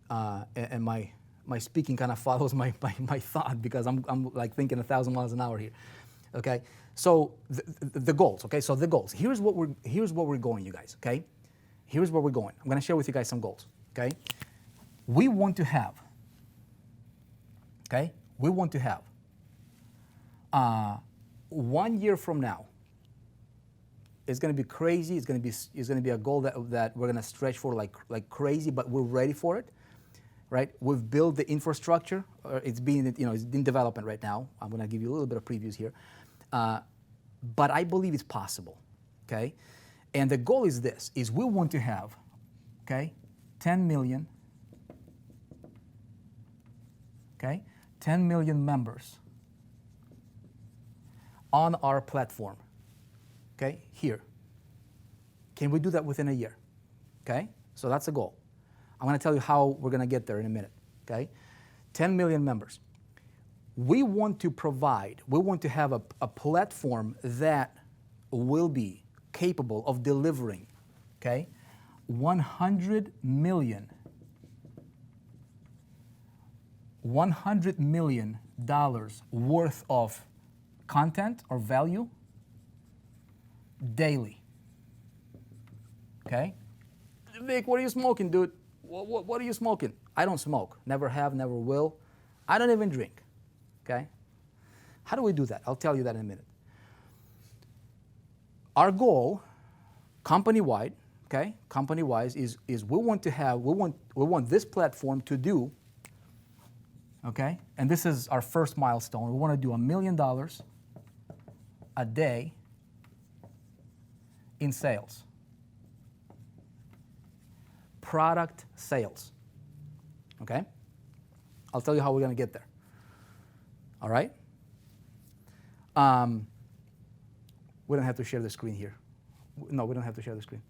and my speaking kind of follows my thought, because I'm like thinking 1,000 miles an hour here. Okay, so the goals. Okay, so the goals. Here's what we're going, you guys. Okay, here's where we're going. I'm going to share with you guys some goals. Okay, we want to have. Okay, we want to have. 1 year from now. It's going to be crazy. It's going to be a goal that we're going to stretch for like crazy, but we're ready for it. right? We've built the infrastructure. It's being, it's in development right now. I'm going to give you a little bit of previews here. But I believe it's possible, okay? And the goal is this, is we want to have, okay, 10 million, okay, 10 million members on our platform, okay, here. Can we do that within a year, okay? So that's the goal. I'm going to tell you how we're going to get there in a minute, okay? 10 million members. We want to have a platform that will be capable of delivering, okay, $100 million worth of content or value daily, okay? Vic, what are you smoking, dude? What are you smoking? I don't smoke. Never have, never will. I don't even drink. Okay? How do we do that? I'll tell you that in a minute. Our goal, company-wide, okay, company-wise, is we want this platform to do, okay, and this is our first milestone. We want to do $1 million a day in sales. Product sales. Okay? I'll tell you how we're going to get there. All right? We don't have to share the screen here. No, we don't have to share the screen.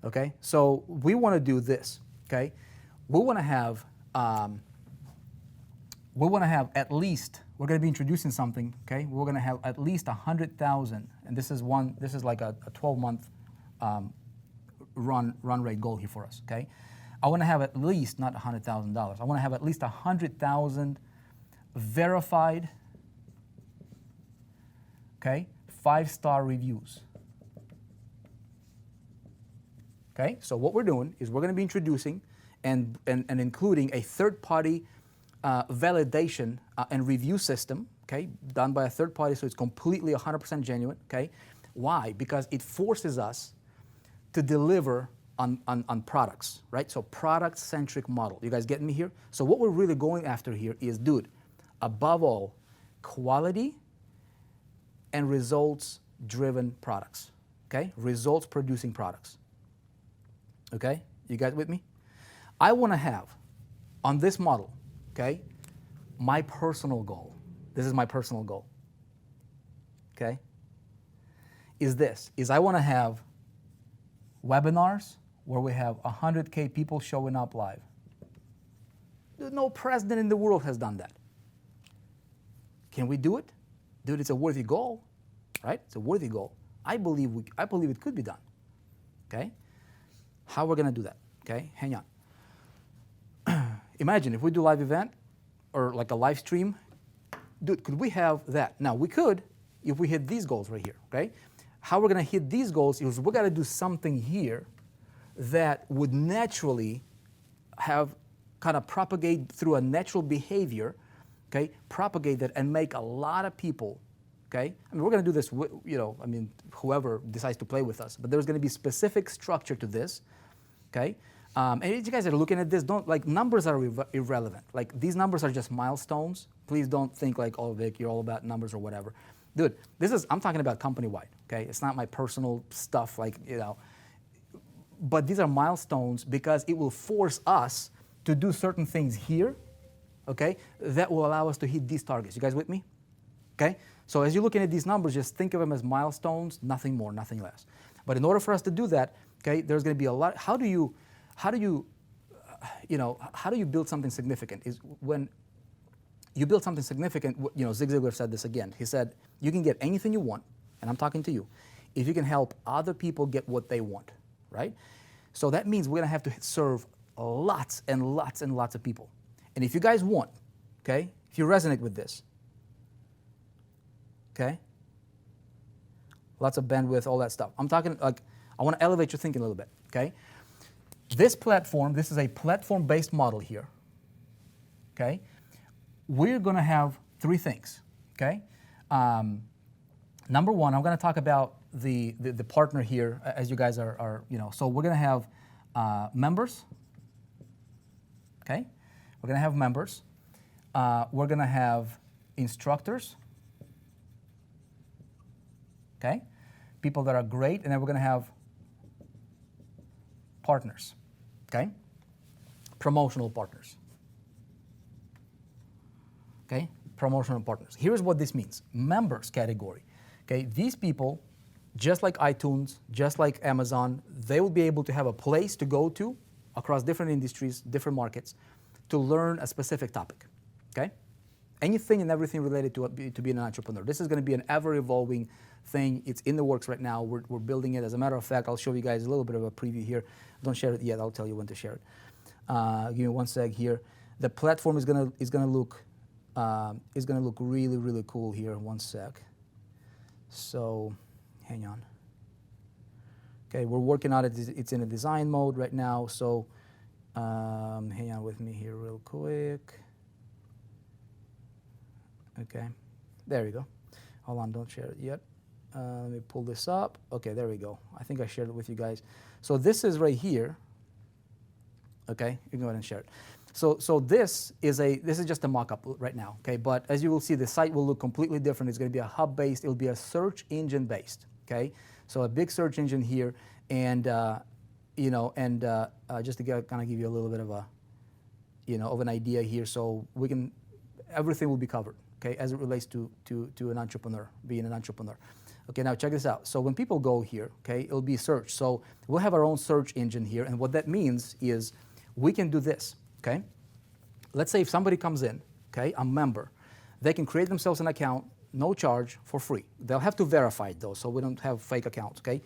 Okay? So we want to do this. Okay? We want to have at least, we're going to be introducing something, okay? We're going to have at least 100,000, and this is like a 12-month run rate goal here for us, okay? I want to have at least, not $100,000, I want to have at least 100,000 verified, okay, 5-star reviews. Okay, so what we're doing is we're going to be introducing and including a third-party validation and review system, okay, done by a third party, so it's completely 100% genuine, okay? Why? Because it forces us to deliver on products, right? So product-centric model. You guys getting me here? So what we're really going after here is, dude, above all, quality and results-driven products, okay? Results-producing products, okay? You guys with me? I want to have, on this model, okay, my personal goal, this is my personal goal, okay, is I want to have webinars where we have 100K people showing up live. No president in the world has done that. Can we do it? Dude, it's a worthy goal, right? It's a worthy goal. I believe it could be done, okay? How we're going to do that, okay? Hang on. Imagine if we do a live event or like a live stream, dude, could we have that? Now, we could if we hit these goals right here, okay? How we're going to hit these goals is we got to do something here that would naturally have kind of propagate through a natural behavior, okay? Propagate that and make a lot of people, okay? I mean, we're going to do this, whoever decides to play with us, but there's going to be specific structure to this, okay? And if you guys are looking at this, numbers are irrelevant. Like, these numbers are just milestones. Please don't think like, oh, Vic, you're all about numbers or whatever. Dude, I'm talking about company-wide, okay? It's not my personal stuff, but these are milestones because it will force us to do certain things here, okay, that will allow us to hit these targets. You guys with me? Okay? So as you're looking at these numbers, just think of them as milestones, nothing more, nothing less. But in order for us to do that, okay, there's going to be a lot. How do you build something significant? Is when you build something significant, Zig Ziglar said this again. He said, you can get anything you want, and I'm talking to you, if you can help other people get what they want, right? So that means we're going to have to serve lots and lots and lots of people. And if you guys want, okay, if you resonate with this, okay, lots of bandwidth, all that stuff. I'm talking, I want to elevate your thinking a little bit, okay? This is a platform-based model here, okay? We're going to have three things, okay? Number one, I'm going to talk about the partner here, as you guys are so we're going to have members, okay? we're going to have members, we're going to have instructors, okay, people that are great, and then we're going to have partners, okay, promotional partners, okay, promotional partners. Here's what this means. Members category, okay, these people, just like iTunes, just like Amazon, they will be able to have a place to go to across different industries, different markets, to learn a specific topic, okay? Anything and everything related to being an entrepreneur. This is going to be an ever-evolving thing. It's in the works right now. We're building it. As a matter of fact, I'll show you guys a little bit of a preview here. Don't share it yet. I'll tell you when to share it. Give me one sec here. The platform is gonna look really, really cool here. One sec. So, hang on. Okay, we're working on it. It's in a design mode right now. So, hang on with me here real quick. Okay, there we go. Hold on, don't share it yet. Let me pull this up. Okay, there we go. I think I shared it with you guys. So this is right here. Okay, you can go ahead and share it. So this is just a mock-up right now. Okay, but as you will see, the site will look completely different. It's going to be a hub-based. It will be a search engine-based. Okay, so a big search engine here, and just to kind of give you a little bit of a, of an idea here, so everything will be covered. Okay, as it relates to an entrepreneur, being an entrepreneur. Okay, now check this out. So when people go here, okay, it'll be search. So we'll have our own search engine here, and what that means is we can do this, okay? Let's say if somebody comes in, okay, a member, they can create themselves an account, no charge, for free. They'll have to verify it though, so we don't have fake accounts, okay?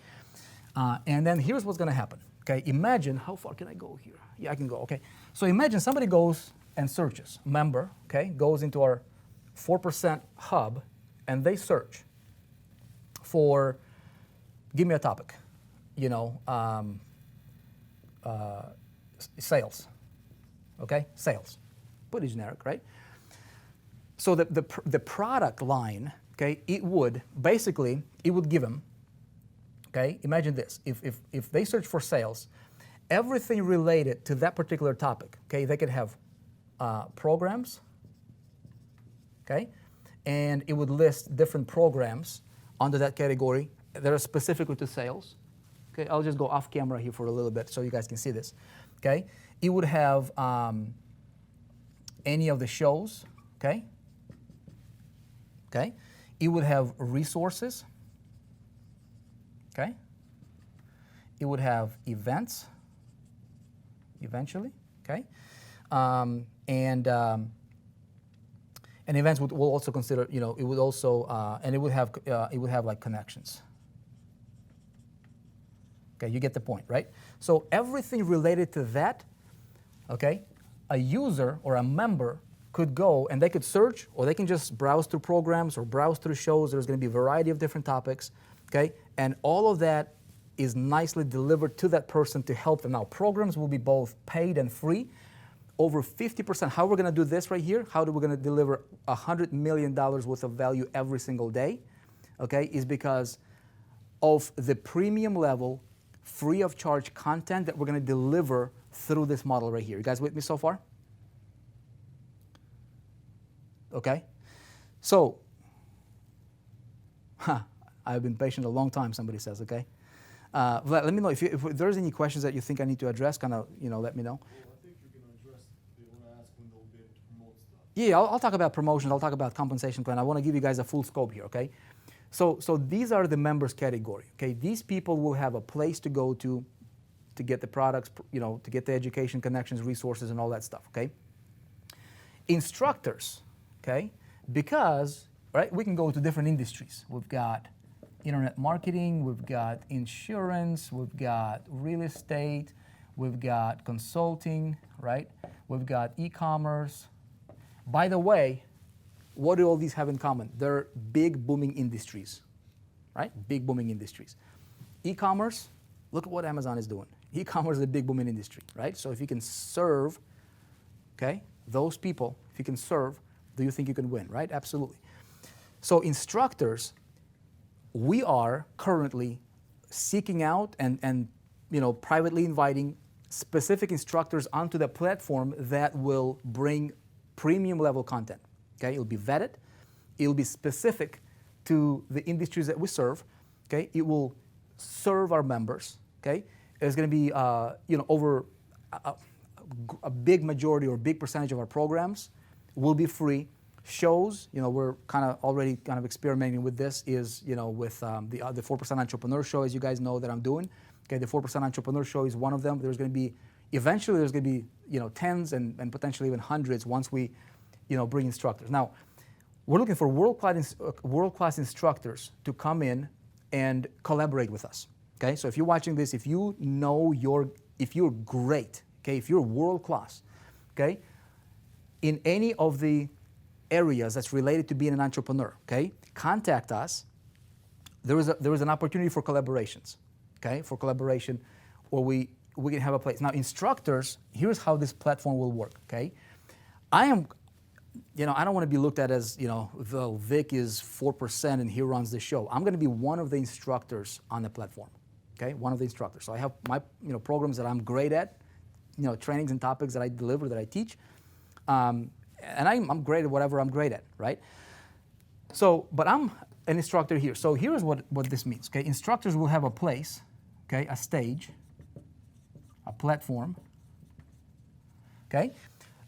And then here's what's gonna happen, okay? Imagine, how far can I go here? Yeah, I can go, okay. So imagine somebody goes and searches, member, okay, goes into our 4% hub, and they search for, give me a topic, sales, okay, sales, pretty generic, right? So the product line, okay, it would give them, okay, imagine this, if they search for sales, everything related to that particular topic, okay, they could have programs, okay, and it would list different programs under that category that are specifically to sales. Okay, I'll just go off camera here for a little bit so you guys can see this. Okay, it would have any of the shows. Okay, okay, it would have resources. Okay, it would have events. Eventually, okay, and events will also consider, it would also, and it would have like connections. Okay, you get the point, right? So everything related to that, okay, a user or a member could go and they could search, or they can just browse through programs or browse through shows. There's going to be a variety of different topics, okay, and all of that is nicely delivered to that person to help them. Now, programs will be both paid and free. Over 50%, how we're going to do this right here, how we're going to deliver $100 million worth of value every single day, okay, is because of the premium level, free of charge content that we're going to deliver through this model right here. You guys with me so far? Okay? So, I've been patient a long time, somebody says, okay? Let me know if there's any questions that you think I need to address, kind of, let me know. Yeah, I'll talk about promotions. I'll talk about compensation plan. I want to give you guys a full scope here, okay? So these are the members category, okay? These people will have a place to go to get the products, to get the education, connections, resources, and all that stuff, okay? Instructors, okay? Because, right, we can go to different industries. We've got internet marketing, we've got insurance, we've got real estate, we've got consulting, right? We've got e-commerce. By the way, what do all these have in common? They're big booming industries, right? Big booming industries. E-commerce, look at what Amazon is doing. E-commerce is a big booming industry, right? So if you can serve, okay, those people, if you can serve, do you think you can win, right? Absolutely. So instructors, we are currently seeking out and privately inviting specific instructors onto the platform that will bring premium level content. Okay, it'll be vetted, it'll be specific to the industries that we serve. Okay, it will serve our members. Okay, it's going to be over a big majority or big percentage of our programs will be free. Shows, we're kind of already kind of experimenting with this, is with the 4% Entrepreneur Show, as you guys know, that I'm doing. Okay, the 4% Entrepreneur Show is one of them. There's going to be, eventually there's going to be, tens and potentially even hundreds once we, bring instructors. Now, we're looking for world-class instructors to come in and collaborate with us. Okay, so if you're watching this, if you're great, okay, if you're world-class, okay, in any of the areas that's related to being an entrepreneur, okay, contact us. There is an opportunity for collaborations, okay, or we can have a place. Now, instructors, here's how this platform will work, okay. I don't want to be looked at as, well, Vic is 4% and he runs the show. I'm going to be one of the instructors on the platform, okay, one of the instructors. So I have my, programs that I'm great at, trainings and topics that I deliver, that I teach. And I'm great at whatever I'm great at, right? So, but I'm an instructor here. So here's what this means, okay? Instructors will have a place, okay, a stage, a platform, okay?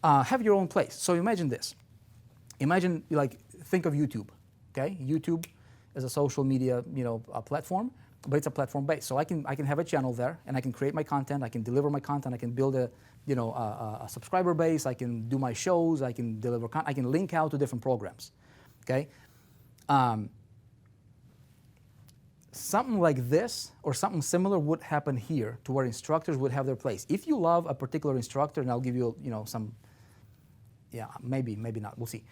Have your own place. So imagine this. Imagine, think of YouTube, okay? YouTube is a social media, a platform, but it's a platform based. So I can have a channel there, and I can create my content, I can deliver my content, I can build a subscriber base, I can do my shows, I can deliver I can link out to different programs, okay? Something like this or something similar would happen here, to where instructors would have their place. If you love a particular instructor, and I'll give you, some, maybe not, we'll see.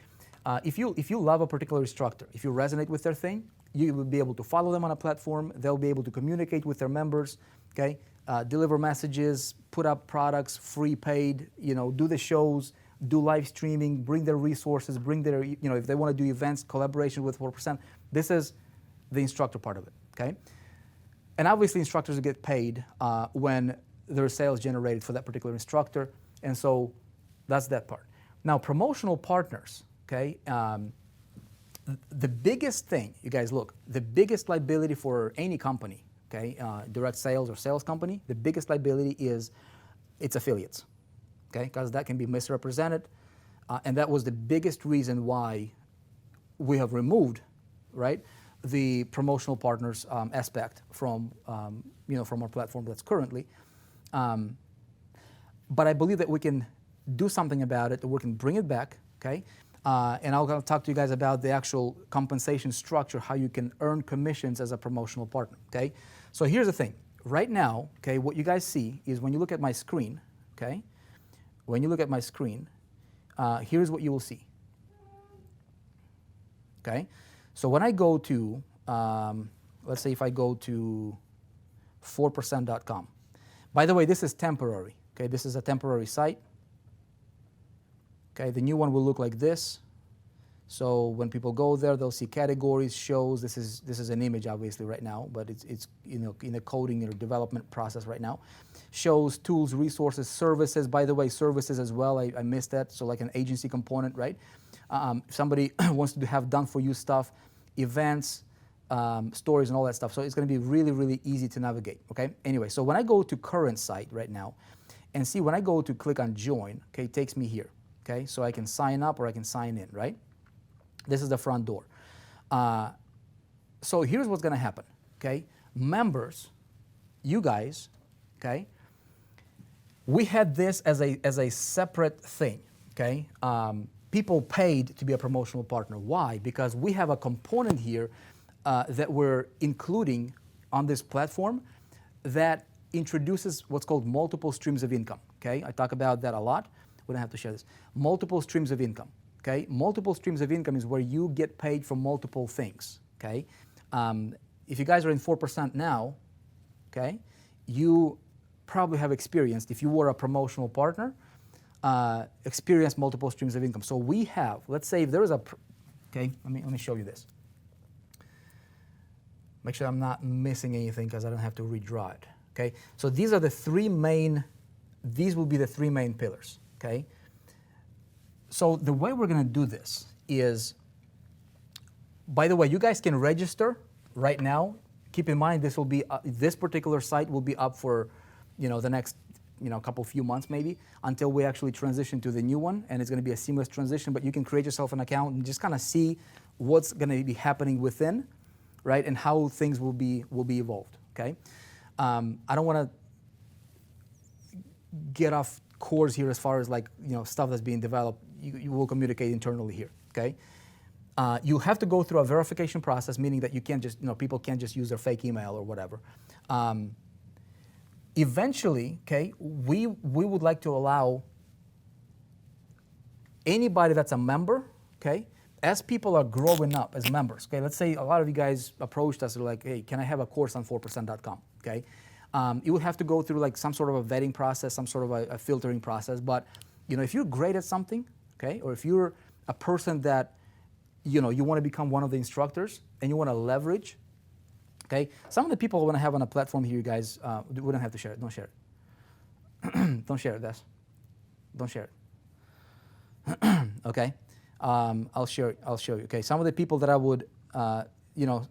If you love a particular instructor, if you resonate with their thing, you will be able to follow them on a platform. They'll be able to communicate with their members, okay? Deliver messages, put up products, free, paid, do the shows, do live streaming, bring their resources, bring their, if they want to do events, collaboration with 4%. This is the instructor part of it, okay? And obviously instructors get paid when there are sales generated for that particular instructor, and so that's that part. Now, promotional partners, okay? The biggest thing, you guys look, the biggest liability for any company, okay, direct sales or sales company, the biggest liability is its affiliates, okay, because that can be misrepresented, and that was the biggest reason why we have removed, right, the promotional partners aspect from, from our platform that's currently. But I believe that we can do something about it, that we can bring it back, okay? And I'll talk to you guys about the actual compensation structure, how you can earn commissions as a promotional partner, okay? So here's the thing. Right now, okay, what you guys see is when you look at my screen, okay? When you look at my screen, here's what you will see, okay? So when I go to, let's say if I go to 4percent.com. By the way, this is temporary, okay? This is a temporary site. Okay, the new one will look like this. So when people go there, they'll see categories, shows. This is an image, obviously, right now, but it's in a coding or development process right now. Shows, tools, resources, services. By the way, services as well. I missed that. So like an agency component, right? If somebody wants to have done for you stuff, events, stories, and all that stuff. So it's going to be really, really easy to navigate. Okay. Anyway, so when I go to current site right now, and see when I go to click on join, okay, it takes me here. Okay, so I can sign up or I can sign in, right? This is the front door. So here's what's going to happen, okay? Members, you guys, okay? We had this as a separate thing, okay? People paid to be a promotional partner. Why? Because we have a component here that we're including on this platform that introduces what's called multiple streams of income, okay? I talk about that a lot. We don't have to share this. Multiple streams of income, okay? Multiple streams of income is where you get paid for multiple things, okay? If you guys are in 4% now, okay, you probably have experienced, if you were a promotional partner, experienced multiple streams of income. So we have, let's say if there is okay, let me show you this. Make sure I'm not missing anything because I don't have to redraw it, okay? So these are the three main these will be the three main pillars, okay? So the way we're gonna do this is, by the way, you guys can register right now. Keep in mind, this will be this particular site will be up for, the next, couple few months maybe, until we actually transition to the new one, and it's going to be a seamless transition. But you can create yourself an account and just kind of see what's going to be happening within, right, and how things will be evolved. Okay, I don't want to get off course here as far as stuff that's being developed. You will communicate internally here. Okay. You have to go through a verification process, meaning that you can't just, people can't just use their fake email or whatever. Eventually, okay, we would like to allow anybody that's a member, okay, as people are growing up as members, okay, let's say a lot of you guys approached us, they're like, hey, can I have a course on 4percent.com, okay? You would have to go through some sort of a vetting process, some sort of a filtering process, but, if you're great at something, okay, or if you're a person that, you want to become one of the instructors and you want to leverage, okay? Some of the people I want to have on a platform here, you guys, we don't have to share it. Don't share it. Don't share it, Des. Don't share it. Okay? I'll share it. I'll show you. Okay? Some of the people that I would,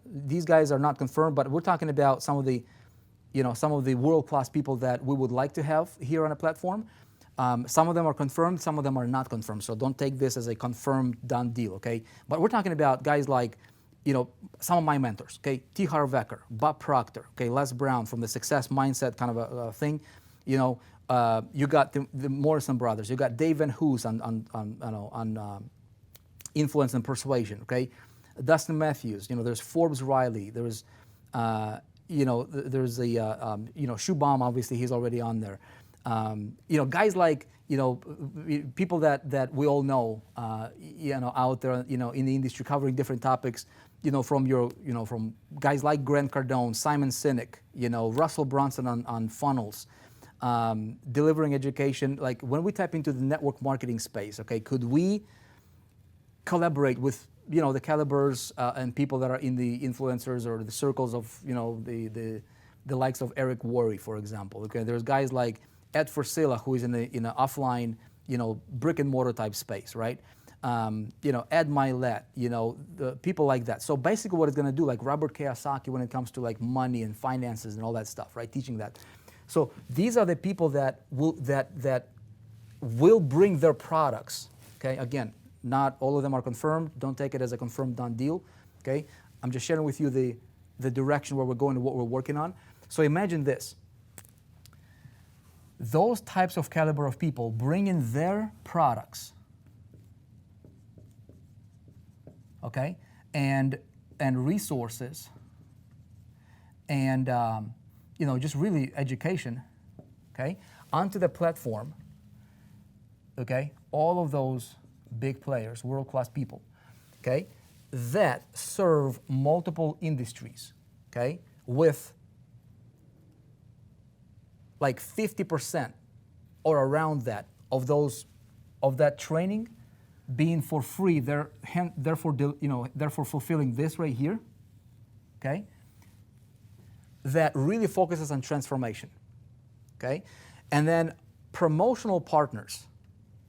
these guys are not confirmed, but we're talking about some of the world-class people that we would like to have here on a platform. Some of them are confirmed, some of them are not confirmed. So don't take this as a confirmed, done deal, okay? But we're talking about guys like, some of my mentors, okay? T. Harv Eker, Bob Proctor, okay? Les Brown from the Success Mindset kind of a thing. You got the Morrison brothers. You got Dave Van Hoos on influence and persuasion, okay? Dustin Matthews. There's Forbes Riley. There's there's the Shubham. Obviously, he's already on there. Guys like people that we all know, out there, in the industry covering different topics. From guys like Grant Cardone, Simon Sinek, Russell Brunson on funnels, delivering education. Like when we tap into the network marketing space, okay, could we collaborate with the calibers and people that are in the influencers or the circles of the likes of Eric Worre, for example. Okay, there's guys like Ed Forcilla, who is in an offline brick and mortar type space, right? Ed Milet, the people like that. So basically what it's going to do, like Robert Kiyosaki when it comes to money and finances and all that stuff, right? Teaching that. So these are the people that will bring their products, okay? Again, not all of them are confirmed. Don't take it as a confirmed done deal, okay? I'm just sharing with you the direction where we're going and what we're working on. So imagine this. Those types of caliber of people bring in their products, okay, and resources, and just really education, okay, onto the platform, okay. All of those big players, world-class people, okay, that serve multiple industries, okay, with 50% or around that of that training being for free, therefore fulfilling this right here, okay, that really focuses on transformation, okay? And then promotional partners,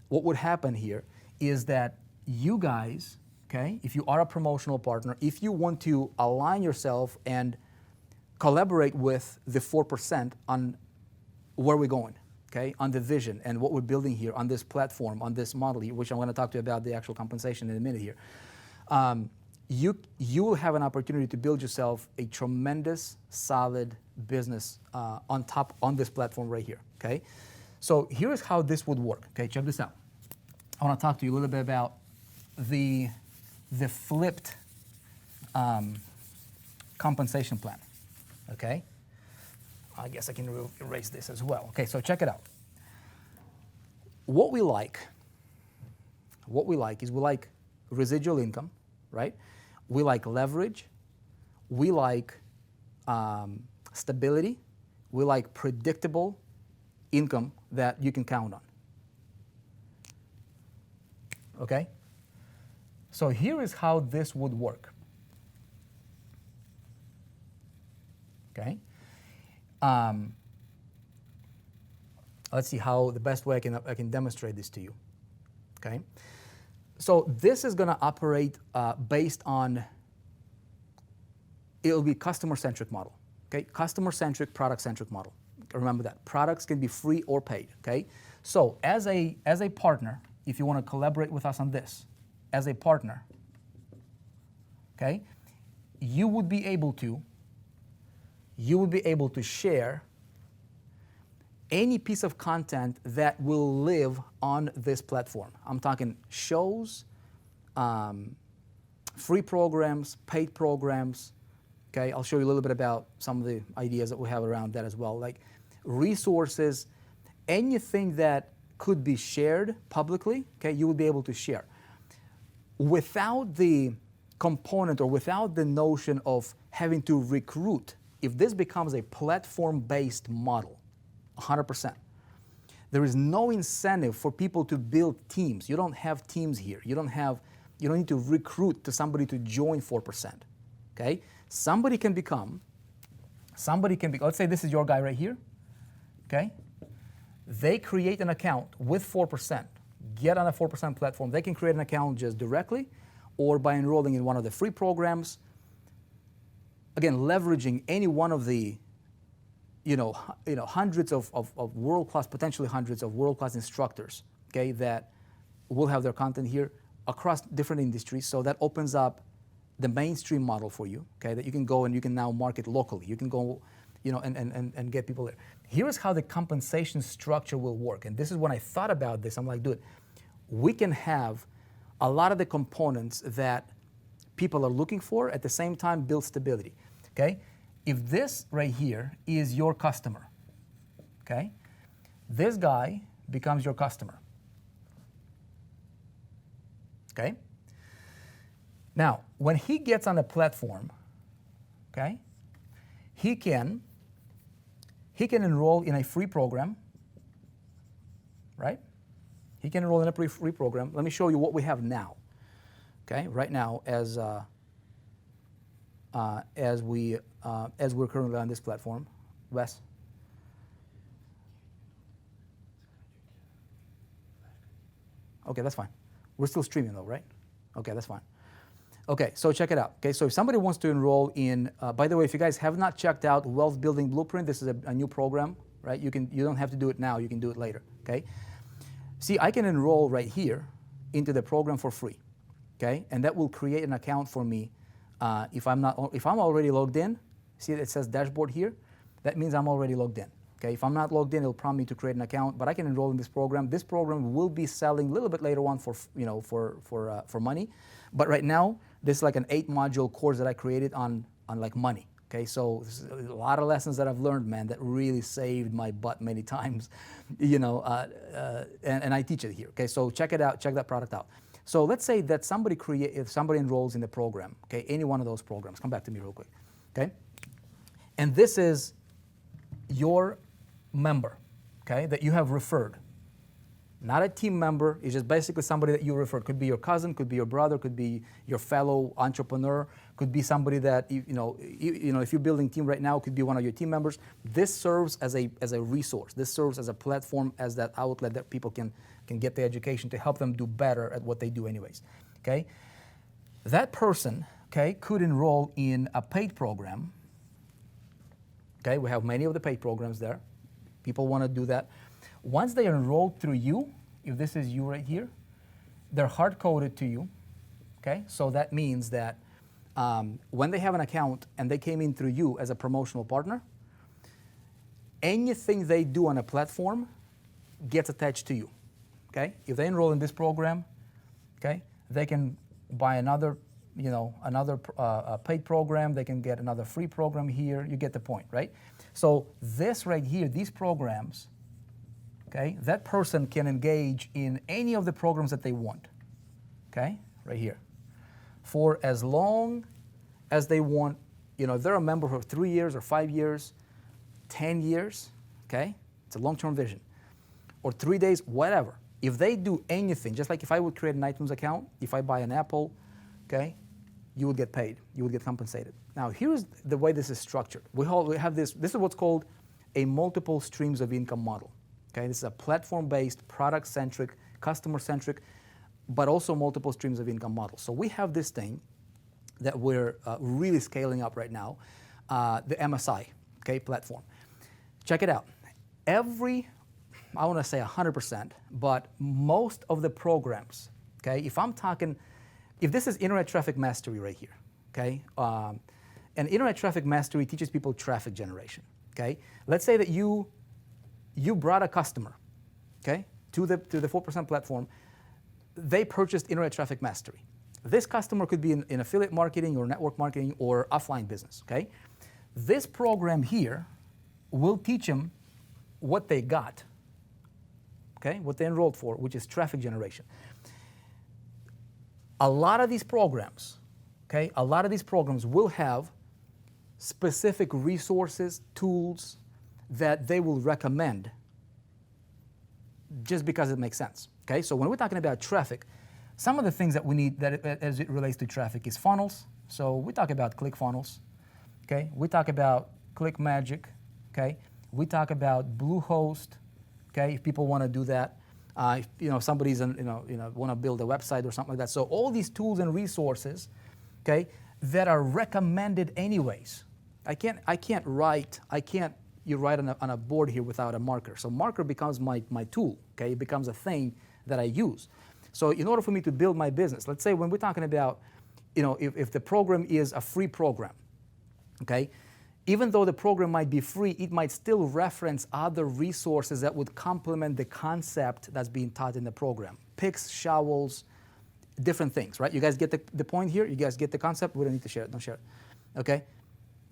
what would happen here is that you guys, okay, if you are a promotional partner, if you want to align yourself and collaborate with the 4% on where we're going, okay, on the vision and what we're building here on this platform, on this model here, which I'm going to talk to you about the actual compensation in a minute here. You will have an opportunity to build yourself a tremendous, solid business on this platform right here, okay? So here's how this would work, okay? Check this out. I want to talk to you a little bit about the flipped compensation plan, okay? I guess I can erase this as well. Okay, so check it out. What we like is we like residual income, right? We like leverage. We like stability. We like predictable income that you can count on. Okay? So here is how this would work. Okay? Let's see how the best way I can demonstrate this to you. Okay. So this is going to operate based on, it'll be customer-centric model. Okay, customer-centric, product-centric model. Remember that products can be free or paid. Okay, so as a partner, if you want to collaborate with us on this, as a partner, okay, you would be able to share any piece of content that will live on this platform. I'm talking shows, free programs, paid programs. Okay, I'll show you a little bit about some of the ideas that we have around that as well, like resources, anything that could be shared publicly, okay, you will be able to share. Without the component or without the notion of having to recruit, if this becomes a platform-based model, 100%, there is no incentive for people to build teams. You don't have teams here. You don't need to recruit to somebody to join 4%, okay? Somebody can become, let's say this is your guy right here, okay? They create an account with 4%, get on a 4% platform. They can create an account just directly or by enrolling in one of the free programs. Again, leveraging any one of the hundreds of world-class, potentially hundreds of world-class instructors, okay, that will have their content here across different industries. So that opens up the mainstream model for you, okay, that you can go and you can now market locally. You can go, and get people there. Here's how the compensation structure will work. And this is when I thought about this, I'm like, dude, we can have a lot of the components that people are looking for, at the same time build stability, okay? If this right here is your customer, okay, this guy becomes your customer, okay? Now, when he gets on a platform, okay, he can enroll in a free program, right? He can enroll in a free program. Let me show you what we have now, okay? Right now, as we're currently on this platform, Wes. Okay, that's fine. We're still streaming though, right? Okay, that's fine. Okay, so check it out. Okay, so if somebody wants to enroll in, by the way, if you guys have not checked out Wealth Building Blueprint, this is a new program, right? You don't have to do it now. You can do it later. Okay. See, I can enroll right here into the program for free. Okay, and that will create an account for me. If I'm already logged in, see it says dashboard here. That means I'm already logged in. Okay, if I'm not logged in, it'll prompt me to create an account. But I can enroll in this program. This program will be selling a little bit later on for money. But right now, this is like an 8-module course that I created on like money. Okay, so this is a lot of lessons that I've learned, man, that really saved my butt many times, and I teach it here. Okay, so check it out, check that product out. So let's say that if somebody enrolls in the program, okay, any one of those programs, come back to me real quick, okay? And this is your member, okay, that you have referred. Not a team member, it's just basically somebody that you referred. Could be your cousin, could be your brother, could be your fellow entrepreneur, could be somebody that, if you're building a team right now, could be one of your team members. This serves as a resource. This serves as a platform, as that outlet that people can get the education to help them do better at what they do anyways, okay? That person, okay, could enroll in a paid program. Okay, we have many of the paid programs there. People want to do that. Once they are enrolled through you, if this is you right here, they're hard-coded to you, okay? So that means that when they have an account and they came in through you as a promotional partner, anything they do on a platform gets attached to you, okay? If they enroll in this program, okay, they can buy another paid program, they can get another free program here, you get the point, right? So this right here, these programs, okay, that person can engage in any of the programs that they want, okay, right here, for as long as they want. If they're a member for 3 years or 5 years, 10 years, okay, it's a long-term vision, or 3 days, whatever. If they do anything, just like if I would create an iTunes account, if I buy an Apple, okay, you would get paid, you would get compensated. Now, here's the way this is structured. We have this is what's called a multiple streams of income model, Okay, this is a platform-based, product-centric, customer-centric, but also multiple streams of income model. So we have this thing that we're really scaling up right now, the MSI, okay, platform. Check it out. I want to say 100%, but most of the programs, okay, if this is Internet Traffic Mastery right here, okay, and Internet Traffic Mastery teaches people traffic generation, okay? Let's say that you brought a customer, okay, to the 4% platform. They purchased Internet Traffic Mastery. This customer could be in affiliate marketing or network marketing or offline business, okay? This program here will teach them what they got, okay, what they enrolled for, which is traffic generation. A lot of these programs, okay, will have specific resources, tools that they will recommend just because it makes sense, okay? So when we're talking about traffic, some of the things that we need as it relates to traffic is funnels. So we talk about ClickFunnels, okay? We talk about ClickMagick, okay? We talk about Bluehost, okay? If people want to do that, if somebody's want to build a website or something like that. So all these tools and resources, okay, that are recommended anyways. You write on a board here without a marker. So marker becomes my tool, okay? It becomes a thing that I use. So in order for me to build my business, let's say when we're talking about, if the program is a free program, okay? Even though the program might be free, it might still reference other resources that would complement the concept that's being taught in the program. Picks, shovels, different things, right? You guys get the point here? You guys get the concept? We don't need to share it. Don't share it, okay?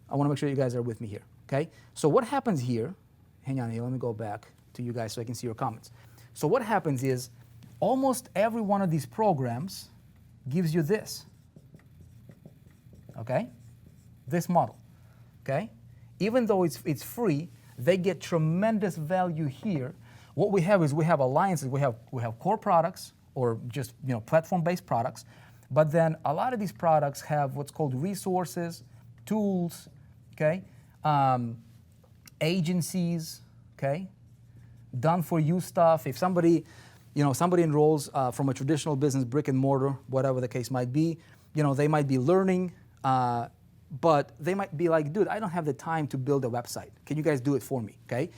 I want to make sure you guys are with me here, okay? So what happens here, hang on here, let me go back to you guys so I can see your comments. So what happens is almost every one of these programs gives you this, okay? This model, okay? Even though it's free, they get tremendous value here. What we have is we have alliances, we have core products or just platform-based products, but then a lot of these products have what's called resources, tools, okay? Agencies, okay? Done for you stuff. If somebody enrolls from a traditional business, brick and mortar, whatever the case might be, they might be learning, but they might be like, dude, I don't have the time to build a website. Can you guys do it for me, okay?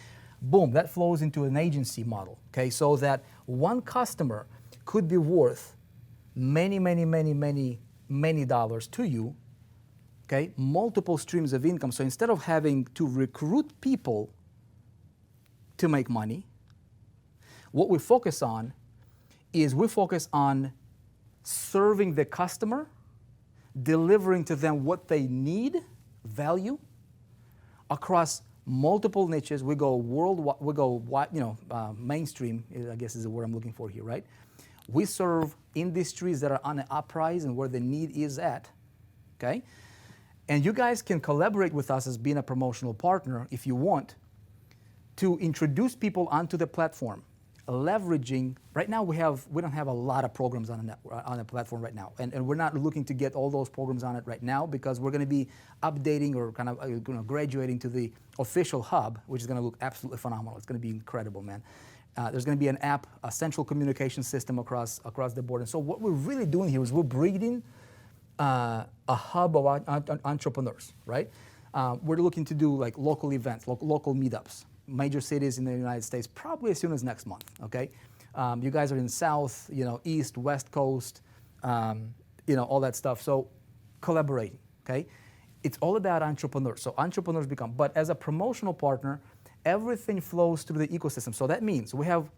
Boom, that flows into an agency model, okay? So that one customer could be worth many dollars to you, okay? Multiple streams of income. So instead of having to recruit people to make money, what we focus on is serving the customer, delivering to them what they need, value, across multiple niches. We go worldwide, mainstream, I guess is the word I'm looking for here, right? We serve industries that are on the uprise and where the need is at, okay? And you guys can collaborate with us as being a promotional partner if you want to introduce people onto the platform, leveraging. Right now we don't have a lot of programs on the platform right now, and we're not looking to get all those programs on it right now because we're going to be updating or kind of graduating to the official hub, which is going to look absolutely phenomenal. It's going to be incredible, man. There's going to be an app, a central communication system across the board. And so what we're really doing here is we're breeding a hub of entrepreneurs, right? We're looking to do like local events, local meetups, major cities in the United States, probably as soon as next month, okay? You guys are in South, East, West Coast, all that stuff. So collaborating, okay? It's all about entrepreneurs. So entrepreneurs become, but as a promotional partner, everything flows through the ecosystem. So that means we have,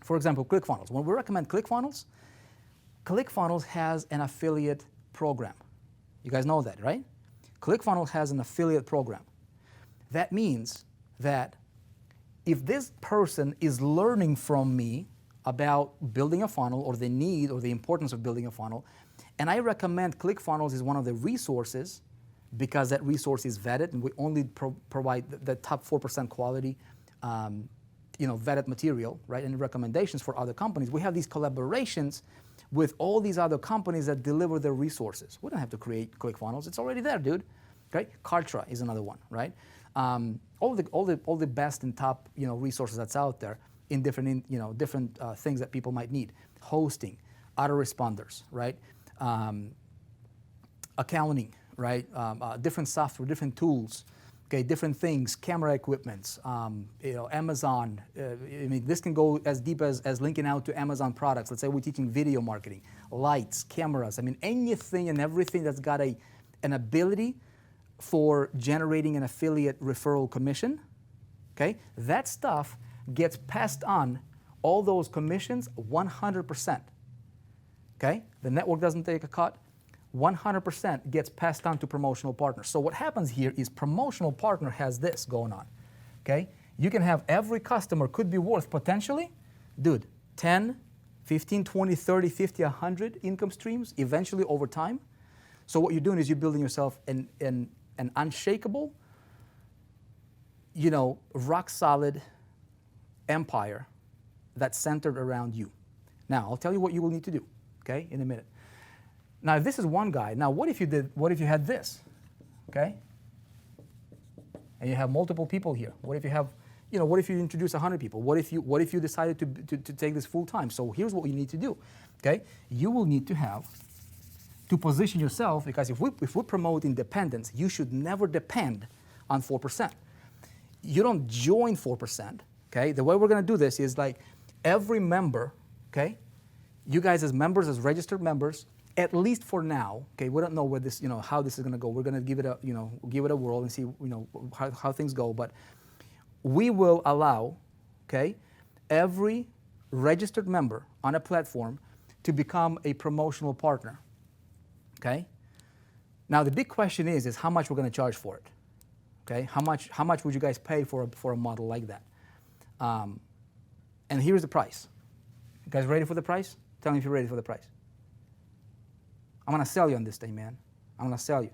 for example, ClickFunnels. When we recommend ClickFunnels, ClickFunnels has an affiliate program. You guys know that, right? ClickFunnels has an affiliate program. That means that if this person is learning from me about building a funnel or the need or the importance of building a funnel, and I recommend ClickFunnels is one of the resources because that resource is vetted and we only provide the top 4% quality vetted material, right, and recommendations for other companies. We have these collaborations with all these other companies that deliver their resources. We don't have to create ClickFunnels. It's already there, dude. Okay? Kartra is another one, right? All the best and top resources that's out there in different different things that people might need: hosting, autoresponders, right? Accounting, right? Different software, different tools, okay, different things, camera equipments, Amazon. I mean, this can go as deep as linking out to Amazon products. Let's say we're teaching video marketing, lights, cameras. I mean, anything and everything that's got an ability for generating an affiliate referral commission, okay, that stuff gets passed on, all those commissions, 100%. Okay, the network doesn't take a cut. 100% gets passed on to promotional partners. So what happens here is promotional partner has this going on, okay? You can have every customer could be worth potentially, dude, 10, 15, 20, 30, 50, 100 income streams eventually over time. So what you're doing is you're building yourself an unshakable, rock solid empire that's centered around you. Now, I'll tell you what you will need to do, okay, in a minute. Now, if this is one guy, now what if you had this, okay? And you have multiple people here. What if you have, what if you introduce 100 people? What if you decided to take this full time? So here's what you need to do, okay? You will need to position yourself, because if we promote independence, you should never depend on 4%. You don't join 4%, okay? The way we're gonna do this is like every member, okay? You guys as members, as registered members, at least for now, okay, we don't know where this, how this is going to go. We're going to give it a whirl and see, how things go. But we will allow, okay, every registered member on a platform to become a promotional partner, okay. Now the big question is how much we're going to charge for it, okay. How much would you guys pay for a model like that? And here's the price. You guys ready for the price? Tell me if you're ready for the price. I'm going to sell you on this thing, man. I'm going to sell you.